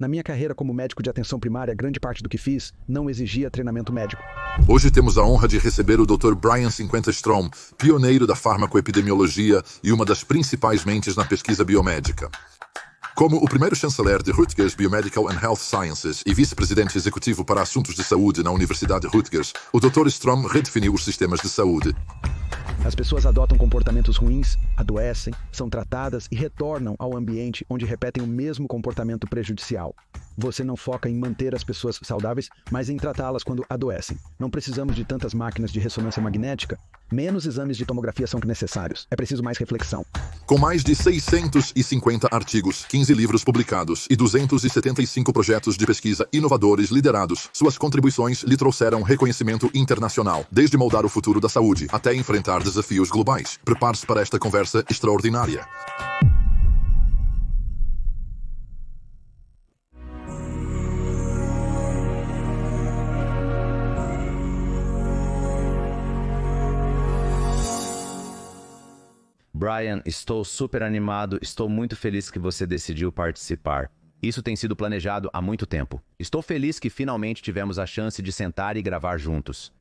Na minha carreira como médico de atenção primária, grande parte do que fiz não exigia treinamento médico. Hoje temos a honra de receber o Dr. Brian 50 Strom, pioneiro da farmacoepidemiologia e uma das principais mentes na pesquisa biomédica. Como o primeiro chanceler de Rutgers Biomedical and Health Sciences e vice-presidente executivo para assuntos de saúde na Universidade Rutgers, o Dr. Strom redefiniu os sistemas de saúde. As pessoas adotam comportamentos ruins, adoecem, são tratadas e retornam ao ambiente onde repetem o mesmo comportamento prejudicial. Você não foca em manter as pessoas saudáveis, mas em tratá-las quando adoecem. Não precisamos de tantas máquinas de ressonância magnética. Menos exames de tomografia são necessários. É preciso mais reflexão. Com mais de 650 artigos, 15 livros publicados e 275 projetos de pesquisa inovadores liderados, suas contribuições lhe trouxeram reconhecimento internacional, desde moldar o futuro da saúde até enfrentar desafios globais. Prepare-se para esta conversa extraordinária. Brian, estou super animado, estou muito feliz que você decidiu participar. Isso tem sido planejado há muito tempo. Estou feliz que finalmente tivemos a chance de sentar e gravar juntos.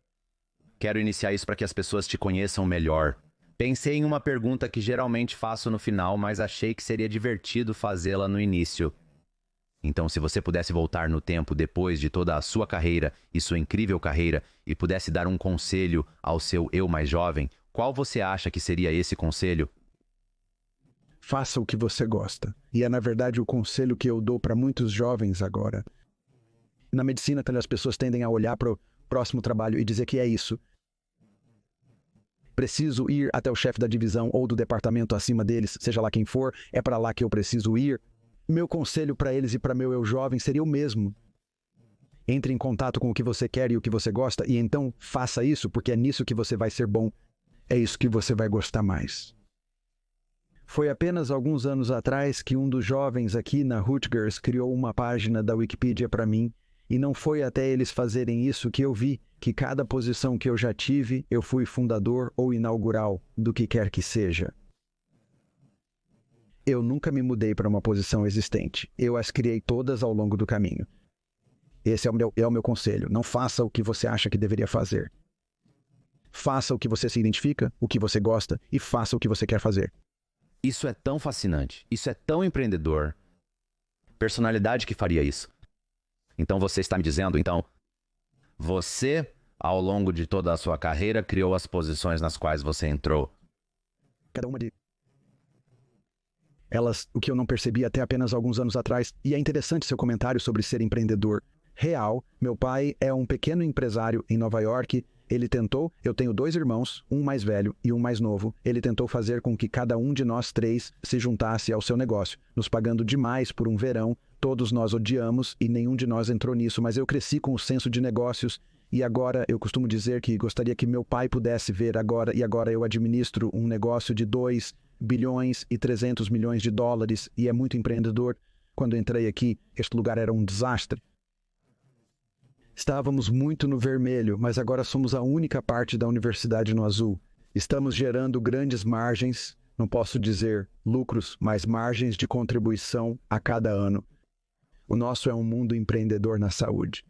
Quero iniciar isso para que as pessoas te conheçam melhor. Pensei em uma pergunta que geralmente faço no final, mas achei que seria divertido fazê-la no início. Então, se você pudesse voltar no tempo depois de toda a sua carreira e sua incrível carreira e pudesse dar um conselho ao seu eu mais jovem, qual você acha que seria esse conselho? Faça o que você gosta. E é, na verdade, o conselho que eu dou para muitos jovens agora. Na medicina, as pessoas tendem a olhar para o próximo trabalho e dizer que é isso. Preciso ir até o chefe da divisão ou do departamento acima deles, seja lá quem for, é para lá que eu preciso ir. Meu conselho para eles e para meu eu jovem seria o mesmo. Entre em contato com o que você quer e o que você gosta e então faça isso, porque é nisso que você vai ser bom. É isso que você vai gostar mais. Foi apenas alguns anos atrás que um dos jovens aqui na Rutgers criou uma página da Wikipedia para mim, e não foi até eles fazerem isso que eu vi que cada posição que eu já tive, eu fui fundador ou inaugural, do que quer que seja. Eu nunca me mudei para uma posição existente. Eu as criei todas ao longo do caminho. Esse é o meu conselho. Não faça o que você acha que deveria fazer. Faça o que você se identifica, o que você gosta, e faça o que você quer fazer. Isso é tão fascinante. Isso é tão empreendedor. Personalidade que faria isso. Então você está me dizendo, você, ao longo de toda a sua carreira, criou as posições nas quais você entrou. Cada uma de elas, o que eu não percebi até apenas alguns anos atrás, e é interessante seu comentário sobre ser empreendedor. Real, meu pai é um pequeno empresário em Nova York. Ele tentou, eu tenho 2 irmãos, um mais velho e um mais novo. Ele tentou fazer com que cada um de nós 3 se juntasse ao seu negócio, nos pagando demais por um verão. Todos nós odiamos e nenhum de nós entrou nisso, mas eu cresci com o senso de negócios e agora eu costumo dizer que gostaria que meu pai pudesse ver agora, e agora eu administro um negócio de 2 bilhões e 300 milhões de dólares e é muito empreendedor. Quando entrei aqui, este lugar era um desastre. Estávamos muito no vermelho, mas agora somos a única parte da universidade no azul. Estamos gerando grandes margens, não posso dizer lucros, mas margens de contribuição a cada ano. O nosso é um mundo empreendedor na saúde.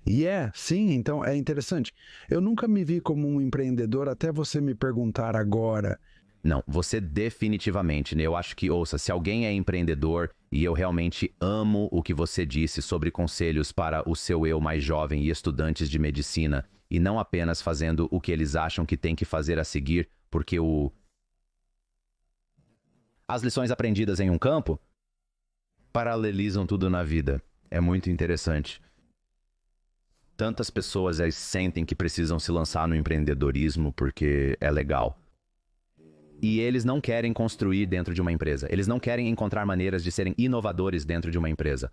E sim, então é interessante. Eu nunca me vi como um empreendedor até você me perguntar agora. Não, você definitivamente, né? Eu acho que, se alguém é empreendedor, e eu realmente amo o que você disse sobre conselhos para o seu eu mais jovem e estudantes de medicina, e não apenas fazendo o que eles acham que tem que fazer a seguir, porque as lições aprendidas em um campo paralelizam tudo na vida. É muito interessante. Tantas pessoas sentem que precisam se lançar no empreendedorismo porque é legal. E eles não querem construir dentro de uma empresa. Eles não querem encontrar maneiras de serem inovadores dentro de uma empresa.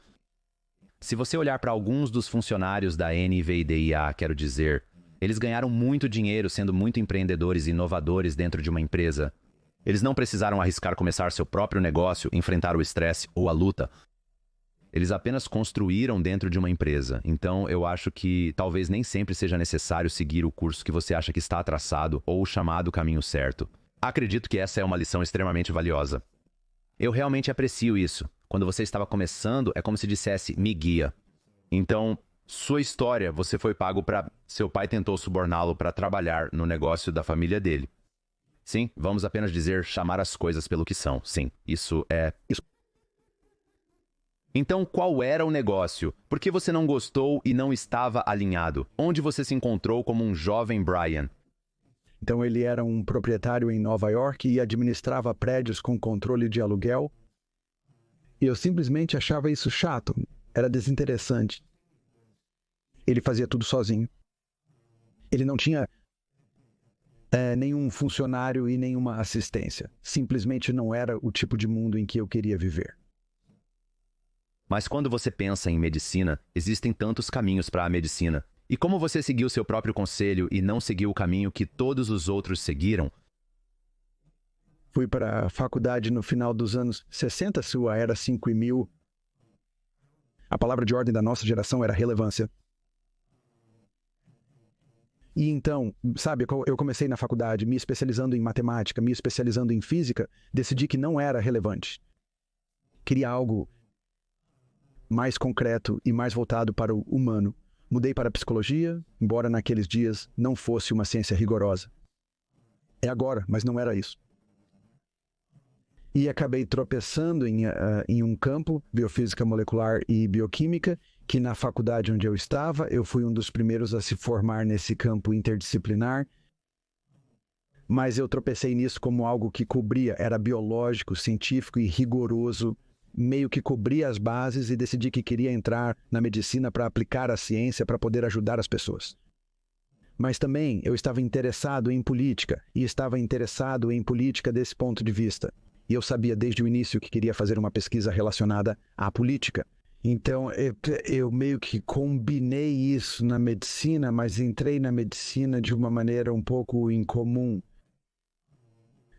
Se você olhar para alguns dos funcionários da NVIDIA, quero dizer, eles ganharam muito dinheiro sendo muito empreendedores e inovadores dentro de uma empresa. Eles não precisaram arriscar começar seu próprio negócio, enfrentar o estresse ou a luta. Eles apenas construíram dentro de uma empresa. Então, eu acho que talvez nem sempre seja necessário seguir o curso que você acha que está traçado ou o chamado caminho certo. Acredito que essa é uma lição extremamente valiosa. Eu realmente aprecio isso. Quando você estava começando, é como se dissesse, me guia. Então, sua história, você foi pago para... Seu pai tentou suborná-lo para trabalhar no negócio da família dele. Sim, vamos apenas dizer chamar as coisas pelo que são. Sim, isso é... Então, qual era o negócio? Por que você não gostou e não estava alinhado? Onde você se encontrou como um jovem Brian? Então ele era um proprietário em Nova York e administrava prédios com controle de aluguel. E eu simplesmente achava isso chato. Era desinteressante. Ele fazia tudo sozinho. Ele não tinha nenhum funcionário e nenhuma assistência. Simplesmente não era o tipo de mundo em que eu queria viver. Mas quando você pensa em medicina, existem tantos caminhos para a medicina. E como você seguiu seu próprio conselho e não seguiu o caminho que todos os outros seguiram? Fui para a faculdade no final dos anos 60, sua era 5000. A palavra de ordem da nossa geração era relevância. E então, sabe, eu comecei na faculdade me especializando em matemática, me especializando em física, decidi que não era relevante. Queria algo mais concreto e mais voltado para o humano. Mudei para a psicologia, embora naqueles dias não fosse uma ciência rigorosa. É agora, mas não era isso. E acabei tropeçando em um campo, biofísica molecular e bioquímica, que na faculdade onde eu estava, eu fui um dos primeiros a se formar nesse campo interdisciplinar. Mas eu tropecei nisso como algo que cobria, era biológico, científico e rigoroso, meio que cobria as bases e decidi que queria entrar na medicina para aplicar a ciência para poder ajudar as pessoas. Mas também eu estava interessado em política, e estava interessado em política desse ponto de vista. E eu sabia desde o início que queria fazer uma pesquisa relacionada à política. Então eu meio que combinei isso na medicina, mas entrei na medicina de uma maneira um pouco incomum.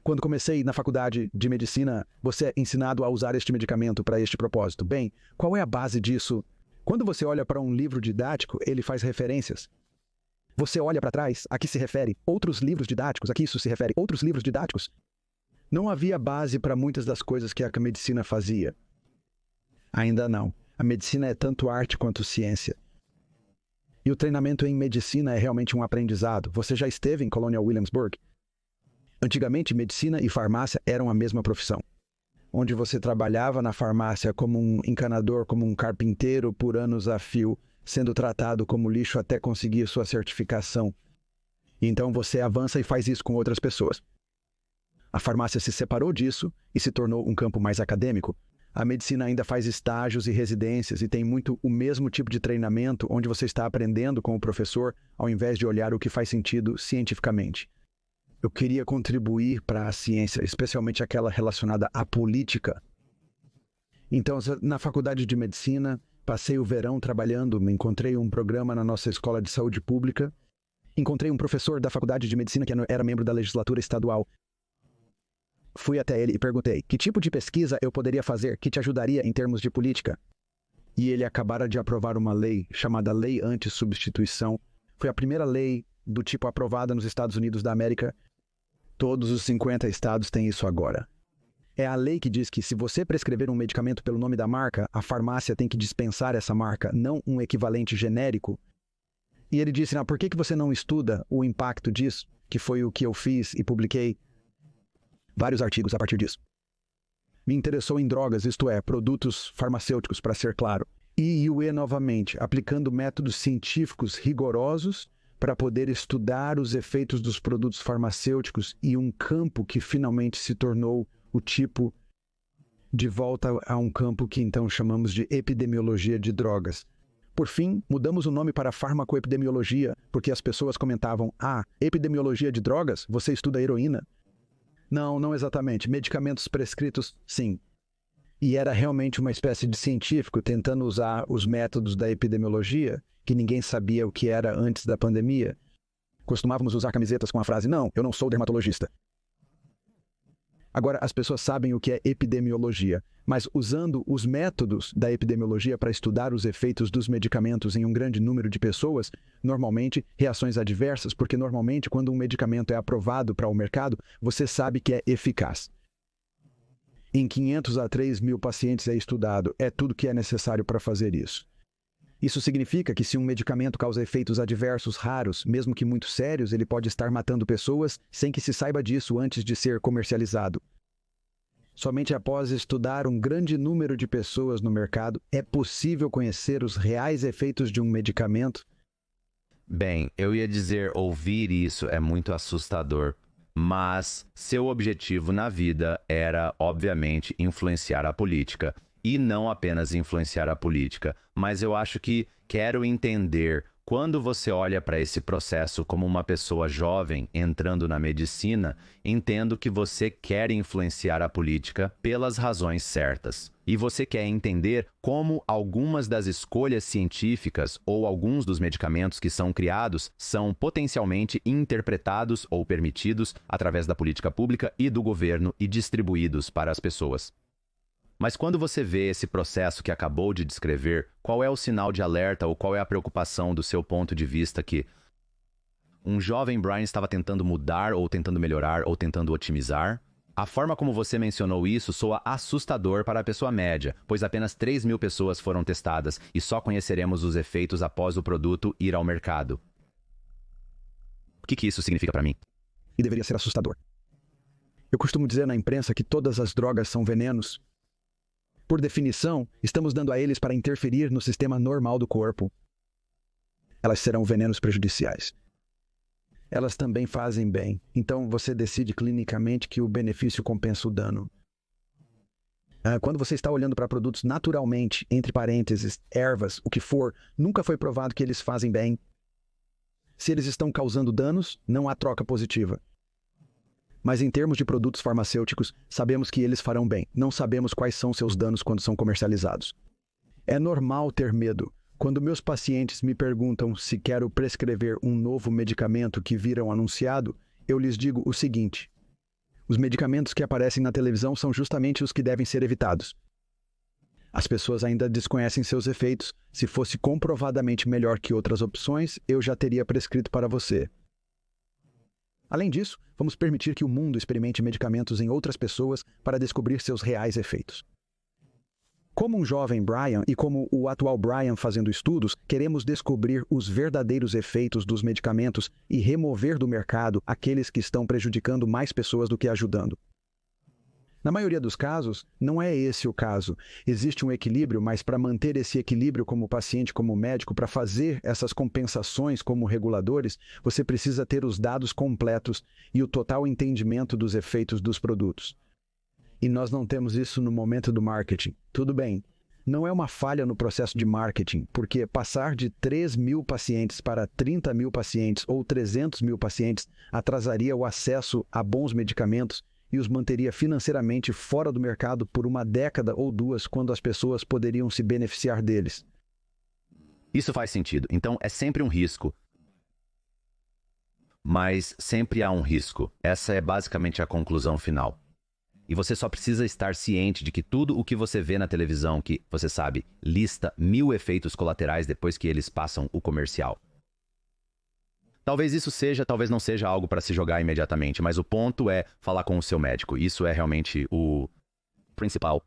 Quando comecei na faculdade de medicina, você é ensinado a usar este medicamento para este propósito. Bem, qual é a base disso? Quando você olha para um livro didático, ele faz referências. Você olha para trás, a que se refere outros livros didáticos, a que isso se refere outros livros didáticos. Não havia base para muitas das coisas que a medicina fazia. Ainda não. A medicina é tanto arte quanto ciência. E o treinamento em medicina é realmente um aprendizado. Você já esteve em Colonial Williamsburg? Antigamente, medicina e farmácia eram a mesma profissão. Onde você trabalhava na farmácia como um encanador, como um carpinteiro por anos a fio, sendo tratado como lixo até conseguir sua certificação. E então você avança e faz isso com outras pessoas. A farmácia se separou disso e se tornou um campo mais acadêmico. A medicina ainda faz estágios e residências e tem muito o mesmo tipo de treinamento onde você está aprendendo com o professor ao invés de olhar o que faz sentido cientificamente. Eu queria contribuir para a ciência, especialmente aquela relacionada à política. Então, na faculdade de medicina, passei o verão trabalhando, encontrei um programa na nossa escola de saúde pública, encontrei um professor da faculdade de medicina que era membro da legislatura estadual. Fui até ele e perguntei, que tipo de pesquisa eu poderia fazer que te ajudaria em termos de política? E ele acabara de aprovar uma lei chamada Lei Anti-Substituição. Foi a primeira lei do tipo aprovada nos Estados Unidos da América. Todos os 50 estados têm isso agora. É a lei que diz que se você prescrever um medicamento pelo nome da marca, a farmácia tem que dispensar essa marca, não um equivalente genérico. E ele disse, por que você não estuda o impacto disso? Que foi o que eu fiz e publiquei vários artigos a partir disso. Me interessou em drogas, isto é, produtos farmacêuticos, para ser claro. E novamente, aplicando métodos científicos rigorosos para poder estudar os efeitos dos produtos farmacêuticos e um campo que finalmente se tornou o tipo de volta a um campo que então chamamos de epidemiologia de drogas. Por fim, mudamos o nome para farmacoepidemiologia, porque as pessoas comentavam, epidemiologia de drogas? Você estuda heroína? Não exatamente. Medicamentos prescritos, sim. E era realmente uma espécie de científico tentando usar os métodos da epidemiologia, que ninguém sabia o que era antes da pandemia. Costumávamos usar camisetas com a frase, não, eu não sou dermatologista. Agora, as pessoas sabem o que é epidemiologia, mas usando os métodos da epidemiologia para estudar os efeitos dos medicamentos em um grande número de pessoas, normalmente reações adversas, porque normalmente quando um medicamento é aprovado para o mercado, você sabe que é eficaz. Em 500 a 3.000 pacientes é estudado. É tudo que é necessário para fazer isso. Isso significa que se um medicamento causa efeitos adversos raros, mesmo que muito sérios, ele pode estar matando pessoas sem que se saiba disso antes de ser comercializado. Somente após estudar um grande número de pessoas no mercado é possível conhecer os reais efeitos de um medicamento. Bem, eu ia dizer, ouvir isso é muito assustador, mas seu objetivo na vida era, obviamente, influenciar a política. E não apenas influenciar a política, mas eu acho que quero entender, quando você olha para esse processo como uma pessoa jovem entrando na medicina, entendo que você quer influenciar a política pelas razões certas. E você quer entender como algumas das escolhas científicas ou alguns dos medicamentos que são criados são potencialmente interpretados ou permitidos através da política pública e do governo e distribuídos para as pessoas. Mas quando você vê esse processo que acabou de descrever, qual é o sinal de alerta ou qual é a preocupação do seu ponto de vista que um jovem Brian estava tentando mudar ou tentando melhorar ou tentando otimizar? A forma como você mencionou isso soa assustador para a pessoa média, pois apenas 3.000 pessoas foram testadas e só conheceremos os efeitos após o produto ir ao mercado. O que isso significa para mim? E deveria ser assustador. Eu costumo dizer na imprensa que todas as drogas são venenos. Por definição, estamos dando a eles para interferir no sistema normal do corpo. Elas serão venenos prejudiciais. Elas também fazem bem, então você decide clinicamente que o benefício compensa o dano. Quando você está olhando para produtos naturalmente, entre parênteses, ervas, o que for, nunca foi provado que eles fazem bem. Se eles estão causando danos, não há troca positiva. Mas em termos de produtos farmacêuticos, sabemos que eles farão bem. Não sabemos quais são seus danos quando são comercializados. É normal ter medo. Quando meus pacientes me perguntam se quero prescrever um novo medicamento que viram anunciado, eu lhes digo o seguinte: os medicamentos que aparecem na televisão são justamente os que devem ser evitados. As pessoas ainda desconhecem seus efeitos. Se fosse comprovadamente melhor que outras opções, eu já teria prescrito para você. Além disso, vamos permitir que o mundo experimente medicamentos em outras pessoas para descobrir seus reais efeitos. Como um jovem Brian e como o atual Brian fazendo estudos, queremos descobrir os verdadeiros efeitos dos medicamentos e remover do mercado aqueles que estão prejudicando mais pessoas do que ajudando. Na maioria dos casos, não é esse o caso. Existe um equilíbrio, mas para manter esse equilíbrio como paciente, como médico, para fazer essas compensações como reguladores, você precisa ter os dados completos e o total entendimento dos efeitos dos produtos. E nós não temos isso no momento do marketing. Tudo bem, não é uma falha no processo de marketing, porque passar de 3.000 pacientes para 30.000 pacientes ou 300.000 pacientes atrasaria o acesso a bons medicamentos e os manteria financeiramente fora do mercado por uma década ou duas, quando as pessoas poderiam se beneficiar deles. Isso faz sentido. Então, é sempre um risco. Mas sempre há um risco. Essa é basicamente a conclusão final. E você só precisa estar ciente de que tudo o que você vê na televisão, que, você sabe, lista 1.000 efeitos colaterais depois que eles passam o comercial. Talvez isso seja, talvez não seja algo para se jogar imediatamente, mas o ponto é falar com o seu médico. Isso é realmente o principal.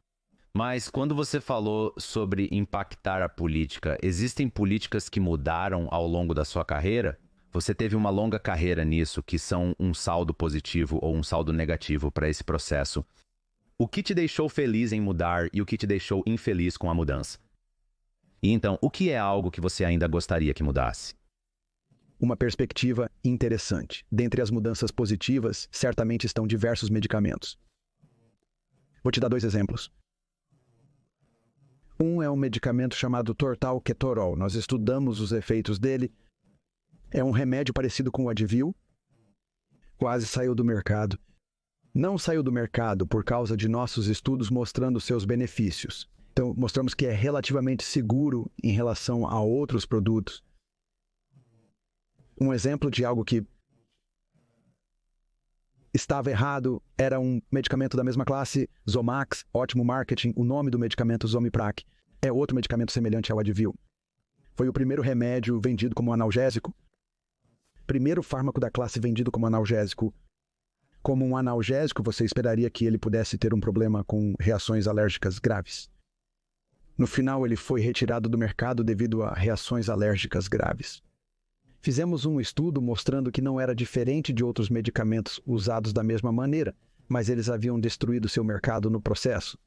Mas quando você falou sobre impactar a política, existem políticas que mudaram ao longo da sua carreira? Você teve uma longa carreira nisso, que são um saldo positivo ou um saldo negativo para esse processo. O que te deixou feliz em mudar e o que te deixou infeliz com a mudança? E então, o que é algo que você ainda gostaria que mudasse? Uma perspectiva interessante. Dentre as mudanças positivas, certamente estão diversos medicamentos. Vou te dar 2 exemplos. Um é um medicamento chamado Tortal-Ketorol. Nós estudamos os efeitos dele. É um remédio parecido com o Advil. Quase saiu do mercado. Não saiu do mercado por causa de nossos estudos mostrando seus benefícios. Então, mostramos que é relativamente seguro em relação a outros produtos. Um exemplo de algo que estava errado era um medicamento da mesma classe, Zomax, ótimo marketing. O nome do medicamento, Zomiprac, é outro medicamento semelhante ao Advil. Foi o primeiro remédio vendido como analgésico. Primeiro fármaco da classe vendido como analgésico. Como um analgésico, você esperaria que ele pudesse ter um problema com reações alérgicas graves. No final, ele foi retirado do mercado devido a reações alérgicas graves. Fizemos um estudo mostrando que não era diferente de outros medicamentos usados da mesma maneira, mas eles haviam destruído seu mercado no processo.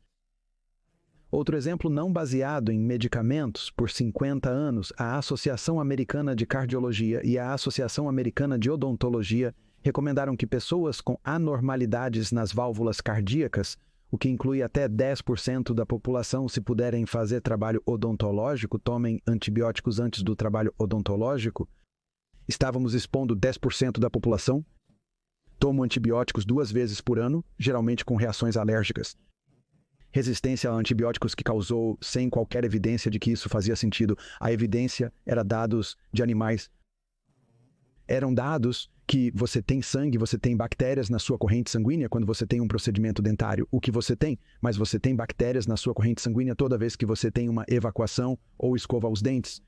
Outro exemplo não baseado em medicamentos, por 50 anos, a Associação Americana de Cardiologia e a Associação Americana de Odontologia recomendaram que pessoas com anormalidades nas válvulas cardíacas, o que inclui até 10% da população, se puderem fazer trabalho odontológico, tomem antibióticos antes do trabalho odontológico. Estávamos expondo 10% da população. Tomam antibióticos 2 vezes por ano, geralmente com reações alérgicas. Resistência a antibióticos que causou sem qualquer evidência de que isso fazia sentido. A evidência era dados de animais. Eram dados que você tem sangue, você tem bactérias na sua corrente sanguínea quando você tem um procedimento dentário. O que você tem? Mas você tem bactérias na sua corrente sanguínea toda vez que você tem uma evacuação ou escova os dentes.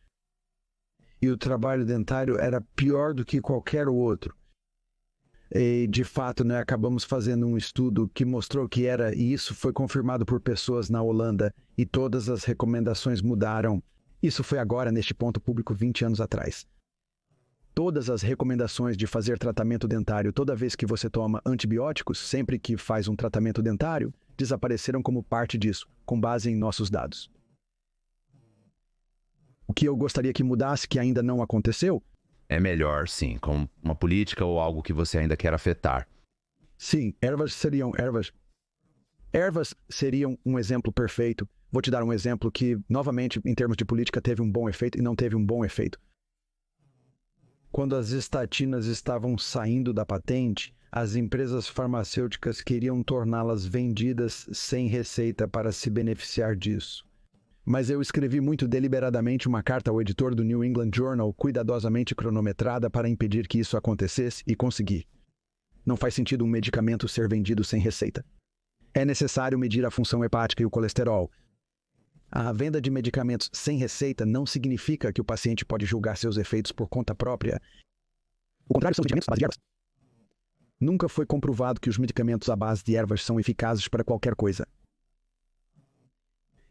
E o trabalho dentário era pior do que qualquer outro. E, de fato, acabamos fazendo um estudo que mostrou que era, e isso foi confirmado por pessoas na Holanda, e todas as recomendações mudaram. Isso foi agora, neste ponto público, 20 anos atrás. Todas as recomendações de fazer tratamento dentário toda vez que você toma antibióticos, sempre que faz um tratamento dentário, desapareceram como parte disso, com base em nossos dados. O que eu gostaria que mudasse, que ainda não aconteceu, É melhor, sim, com uma política ou algo que você ainda quer afetar. sim, ervas seriam um exemplo perfeito. Vou te dar um exemplo que, novamente, em termos de política, teve um bom efeito e não teve um bom efeito. Quando as estatinas estavam saindo da patente, as empresas farmacêuticas queriam torná-las vendidas sem receita para se beneficiar disso. Mas eu escrevi muito deliberadamente uma carta ao editor do New England Journal, cuidadosamente cronometrada para impedir que isso acontecesse, e consegui. Não faz sentido um medicamento ser vendido sem receita. É necessário medir a função hepática e o colesterol. A venda de medicamentos sem receita não significa que o paciente pode julgar seus efeitos por conta própria. O contrário são os medicamentos à base de ervas. Nunca foi comprovado que os medicamentos à base de ervas são eficazes para qualquer coisa.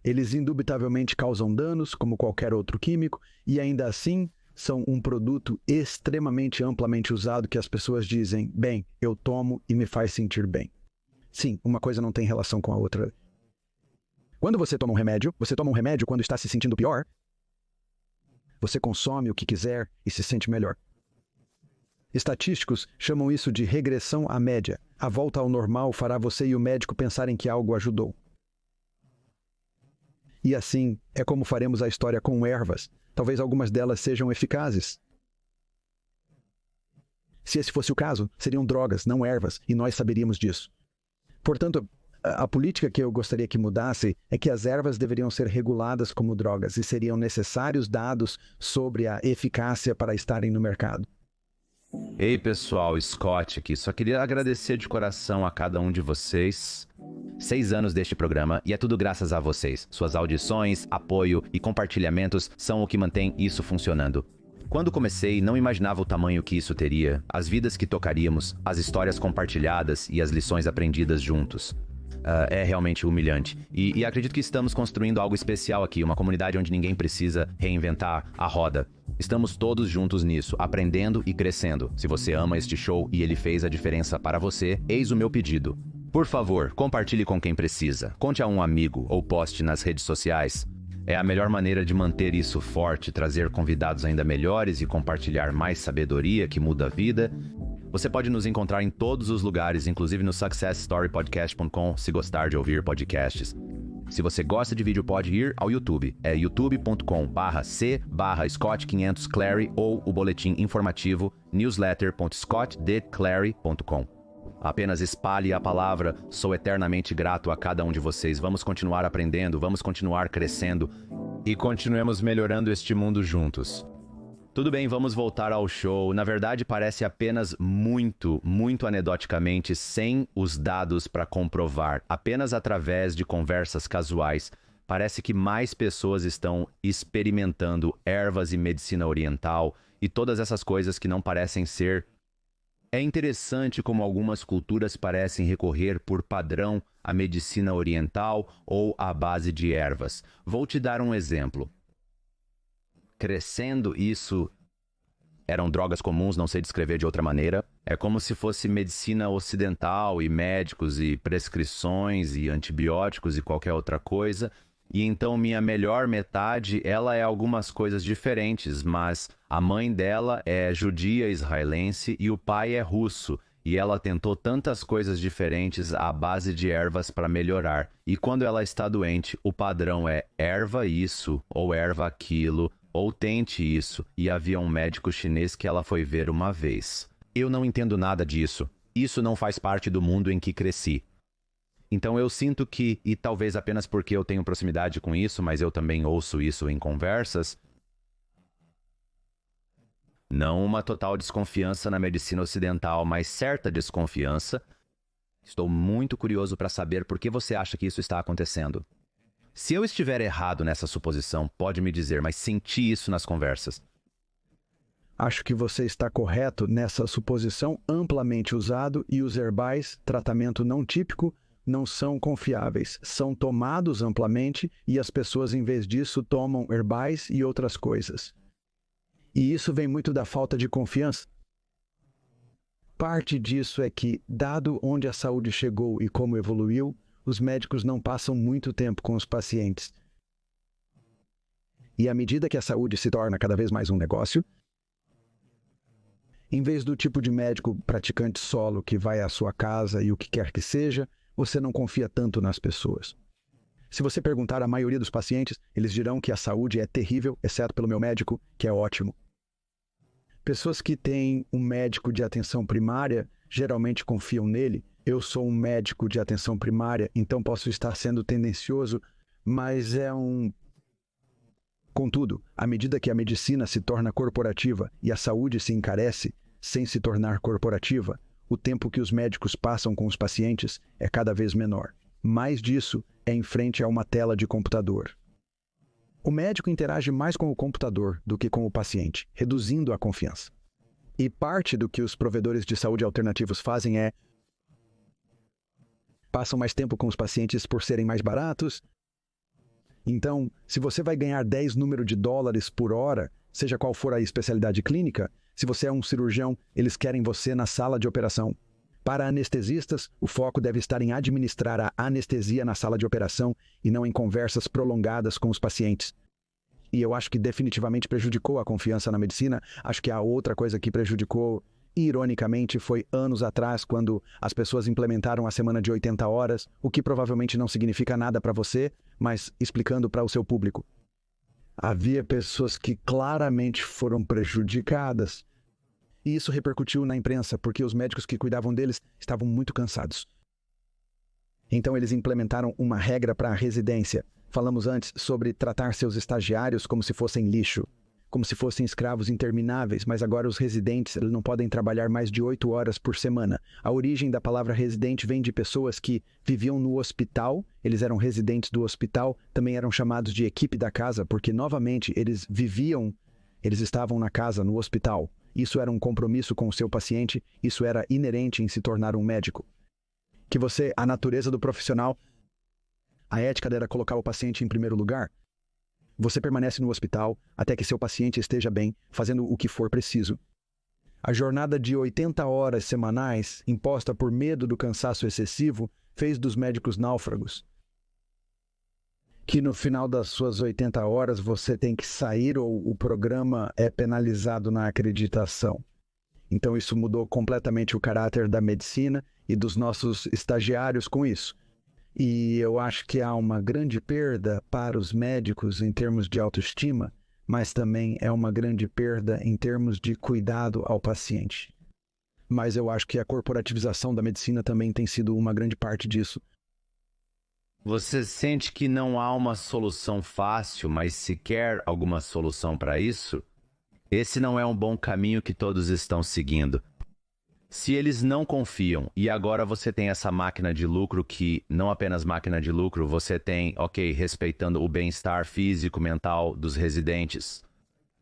Eles indubitavelmente causam danos, como qualquer outro químico, e ainda assim são um produto extremamente amplamente usado que as pessoas dizem, bem, eu tomo e me faz sentir bem. Sim, uma coisa não tem relação com a outra. Quando você toma um remédio quando está se sentindo pior, você consome o que quiser e se sente melhor. Estatísticos chamam isso de regressão à média. A volta ao normal fará você e o médico pensarem que algo ajudou. E assim é como faremos a história com ervas. Talvez algumas delas sejam eficazes. Se esse fosse o caso, seriam drogas, não ervas, e nós saberíamos disso. Portanto, a política que eu gostaria que mudasse é que as ervas deveriam ser reguladas como drogas e seriam necessários dados sobre a eficácia para estarem no mercado. Ei, pessoal, Scott aqui. Só queria agradecer de coração a cada um de vocês. 6 anos deste programa e é tudo graças a vocês. Suas audições, apoio e compartilhamentos são o que mantém isso funcionando. Quando comecei, não imaginava o tamanho que isso teria, as vidas que tocaríamos, as histórias compartilhadas e as lições aprendidas juntos. É realmente humilhante. E acredito que estamos construindo algo especial aqui, uma comunidade onde ninguém precisa reinventar a roda. Estamos todos juntos nisso, aprendendo e crescendo. Se você ama este show e ele fez a diferença para você, eis o meu pedido. Por favor, compartilhe com quem precisa. Conte a um amigo ou poste nas redes sociais. É a melhor maneira de manter isso forte, trazer convidados ainda melhores e compartilhar mais sabedoria que muda a vida. Você pode nos encontrar em todos os lugares, inclusive no successstorypodcast.com, se gostar de ouvir podcasts. Se você gosta de vídeo, pode ir ao YouTube. É youtube.com/c/Scott500Clary ou o boletim informativo newsletter.scottdclary.com. Apenas espalhe a palavra. Sou eternamente grato a cada um de vocês. Vamos continuar aprendendo, vamos continuar crescendo e continuemos melhorando este mundo juntos. Tudo bem, vamos voltar ao show. Na verdade, parece apenas muito anedoticamente, sem os dados para comprovar. Apenas através de conversas casuais. Parece que mais pessoas estão experimentando ervas e medicina oriental e todas essas coisas que não parecem ser É interessante como algumas culturas parecem recorrer por padrão à medicina oriental ou à base de ervas. Vou te dar um exemplo. Crescendo, isso eram drogas comuns, não sei descrever de outra maneira. É como se fosse medicina ocidental e médicos e prescrições e antibióticos e qualquer outra coisa. E então minha melhor metade, ela é algumas coisas diferentes, mas a mãe dela é judia israelense e o pai é russo. E ela tentou tantas coisas diferentes à base de ervas para melhorar. E quando ela está doente, o padrão é erva isso ou erva aquilo, ou tente isso, e havia um médico chinês que ela foi ver uma vez. Eu não entendo nada disso. Isso não faz parte do mundo em que cresci. Então eu sinto que, e talvez apenas porque eu tenho proximidade com isso, mas eu também ouço isso em conversas, não uma total desconfiança na medicina ocidental, mas certa desconfiança. Estou muito curioso para saber por que você acha que isso está acontecendo. Se eu estiver errado nessa suposição, pode me dizer, mas senti isso nas conversas. Acho que você está correto nessa suposição amplamente usado e os herbais, tratamento não típico, não são confiáveis. São tomados amplamente e as pessoas, em vez disso, tomam herbais e outras coisas. E isso vem muito da falta de confiança. Parte disso é que, dado onde a saúde chegou e como evoluiu, os médicos não passam muito tempo com os pacientes. E à medida que a saúde se torna cada vez mais um negócio, em vez do tipo de médico praticante solo que vai à sua casa e o que quer que seja, você não confia tanto nas pessoas. Se você perguntar à maioria dos pacientes, eles dirão que a saúde é terrível, exceto pelo meu médico, que é ótimo. Pessoas que têm um médico de atenção primária geralmente confiam nele. Eu sou um médico de atenção primária, então posso estar sendo tendencioso, mas Contudo, à medida que a medicina se torna corporativa e a saúde se encarece, sem se tornar corporativa, o tempo que os médicos passam com os pacientes é cada vez menor. Mais disso é em frente a uma tela de computador. O médico interage mais com o computador do que com o paciente, reduzindo a confiança. E parte do que os provedores de saúde alternativos fazem é passam mais tempo com os pacientes por serem mais baratos. Então, se você vai ganhar 10 número de dólares por hora, seja qual for a especialidade clínica, se você é um cirurgião, eles querem você na sala de operação. Para anestesistas, o foco deve estar em administrar a anestesia na sala de operação e não em conversas prolongadas com os pacientes. E eu acho que definitivamente prejudicou a confiança na medicina. Acho que a outra coisa que prejudicou, ironicamente, foi anos atrás, quando as pessoas implementaram a semana de 80 horas, o que provavelmente não significa nada para você, mas explicando para o seu público. Havia pessoas que claramente foram prejudicadas. E isso repercutiu na imprensa, porque os médicos que cuidavam deles estavam muito cansados. Então eles implementaram uma regra para a residência. Falamos antes sobre tratar seus estagiários como se fossem lixo, como se fossem escravos intermináveis, mas agora os residentes eles não podem trabalhar mais de 8 horas por semana. A origem da palavra residente vem de pessoas que viviam no hospital, eles eram residentes do hospital, também eram chamados de equipe da casa, porque novamente eles estavam na casa, no hospital. Isso era um compromisso com o seu paciente, isso era inerente em se tornar um médico. A natureza do profissional, a ética era colocar o paciente em primeiro lugar. Você permanece no hospital até que seu paciente esteja bem, fazendo o que for preciso. A jornada de 80 horas semanais, imposta por medo do cansaço excessivo, fez dos médicos náufragos. Que no final das suas 80 horas você tem que sair ou o programa é penalizado na acreditação. Então isso mudou completamente o caráter da medicina e dos nossos estagiários com isso. E eu acho que há uma grande perda para os médicos em termos de autoestima, mas também é uma grande perda em termos de cuidado ao paciente. Mas eu acho que a corporativização da medicina também tem sido uma grande parte disso. Você sente que não há uma solução fácil, mas sequer alguma solução para isso? Esse não é um bom caminho que todos estão seguindo. Se eles não confiam, e agora você tem essa máquina de lucro que, não apenas máquina de lucro, você tem, respeitando o bem-estar físico, mental dos residentes.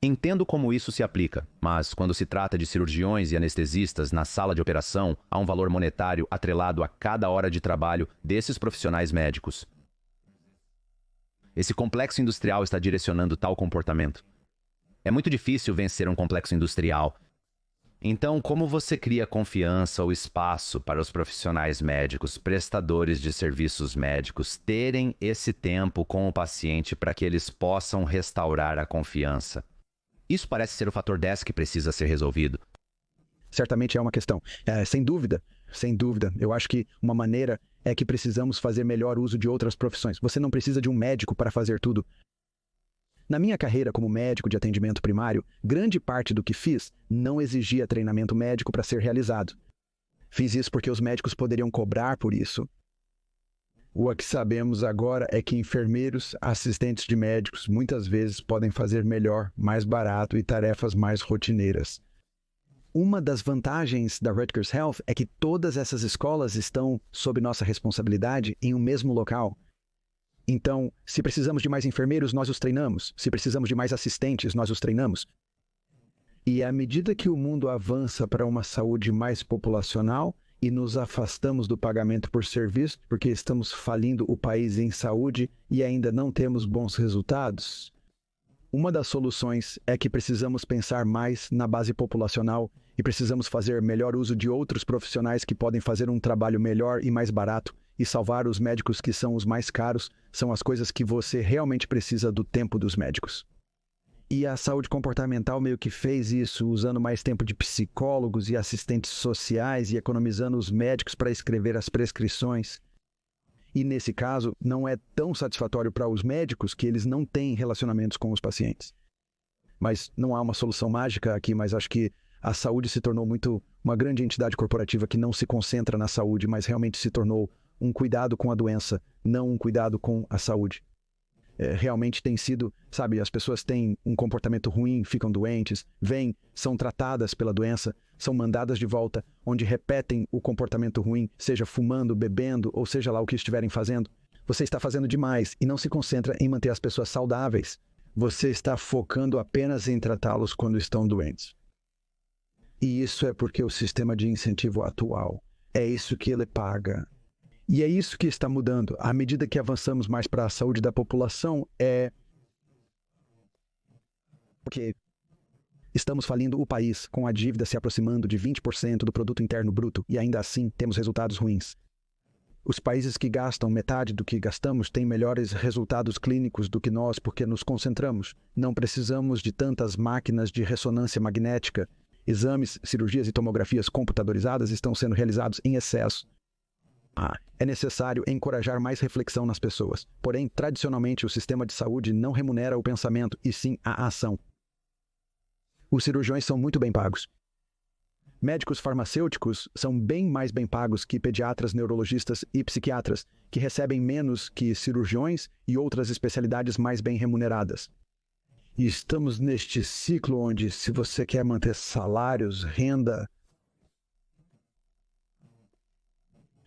Entendo como isso se aplica, mas quando se trata de cirurgiões e anestesistas na sala de operação, há um valor monetário atrelado a cada hora de trabalho desses profissionais médicos. Esse complexo industrial está direcionando tal comportamento. É muito difícil vencer um complexo industrial. Então, como você cria confiança ou espaço para os profissionais médicos, prestadores de serviços médicos, terem esse tempo com o paciente para que eles possam restaurar a confiança? Isso parece ser o fator 10 que precisa ser resolvido. Certamente é uma questão. Sem dúvida, sem dúvida. Eu acho que uma maneira é que precisamos fazer melhor uso de outras profissões. Você não precisa de um médico para fazer tudo. Na minha carreira como médico de atendimento primário, grande parte do que fiz não exigia treinamento médico para ser realizado. Fiz isso porque os médicos poderiam cobrar por isso. O que sabemos agora é que enfermeiros, assistentes de médicos, muitas vezes podem fazer melhor, mais barato e tarefas mais rotineiras. Uma das vantagens da Rutgers Health é que todas essas escolas estão sob nossa responsabilidade em um mesmo local. Então, se precisamos de mais enfermeiros, nós os treinamos. Se precisamos de mais assistentes, nós os treinamos. E à medida que o mundo avança para uma saúde mais populacional e nos afastamos do pagamento por serviço, porque estamos falindo o país em saúde e ainda não temos bons resultados, uma das soluções é que precisamos pensar mais na base populacional e precisamos fazer melhor uso de outros profissionais que podem fazer um trabalho melhor e mais barato e salvar os médicos que são os mais caros, são as coisas que você realmente precisa do tempo dos médicos. E a saúde comportamental meio que fez isso, usando mais tempo de psicólogos e assistentes sociais e economizando os médicos para escrever as prescrições. E nesse caso, não é tão satisfatório para os médicos que eles não têm relacionamentos com os pacientes. Mas não há uma solução mágica aqui, mas acho que a saúde se tornou muito uma grande entidade corporativa que não se concentra na saúde, mas realmente se tornou um cuidado com a doença, não um cuidado com a saúde. Realmente tem sido, sabe, as pessoas têm um comportamento ruim, ficam doentes, vêm, são tratadas pela doença, são mandadas de volta, onde repetem o comportamento ruim, seja fumando, bebendo, ou seja lá o que estiverem fazendo. Você está fazendo demais e não se concentra em manter as pessoas saudáveis. Você está focando apenas em tratá-los quando estão doentes. E isso é porque o sistema de incentivo atual, é isso que ele paga. E é isso que está mudando. À medida que avançamos mais para a saúde da população, porque estamos falindo o país, com a dívida se aproximando de 20% do produto interno bruto, e ainda assim temos resultados ruins. Os países que gastam metade do que gastamos têm melhores resultados clínicos do que nós porque nos concentramos. Não precisamos de tantas máquinas de ressonância magnética. Exames, cirurgias e tomografias computadorizadas estão sendo realizados em excesso. É necessário encorajar mais reflexão nas pessoas. Porém, tradicionalmente, o sistema de saúde não remunera o pensamento, e sim a ação. Os cirurgiões são muito bem pagos. Médicos farmacêuticos são bem mais bem pagos que pediatras, neurologistas e psiquiatras, que recebem menos que cirurgiões e outras especialidades mais bem remuneradas. E estamos neste ciclo onde, se você quer manter salários, renda,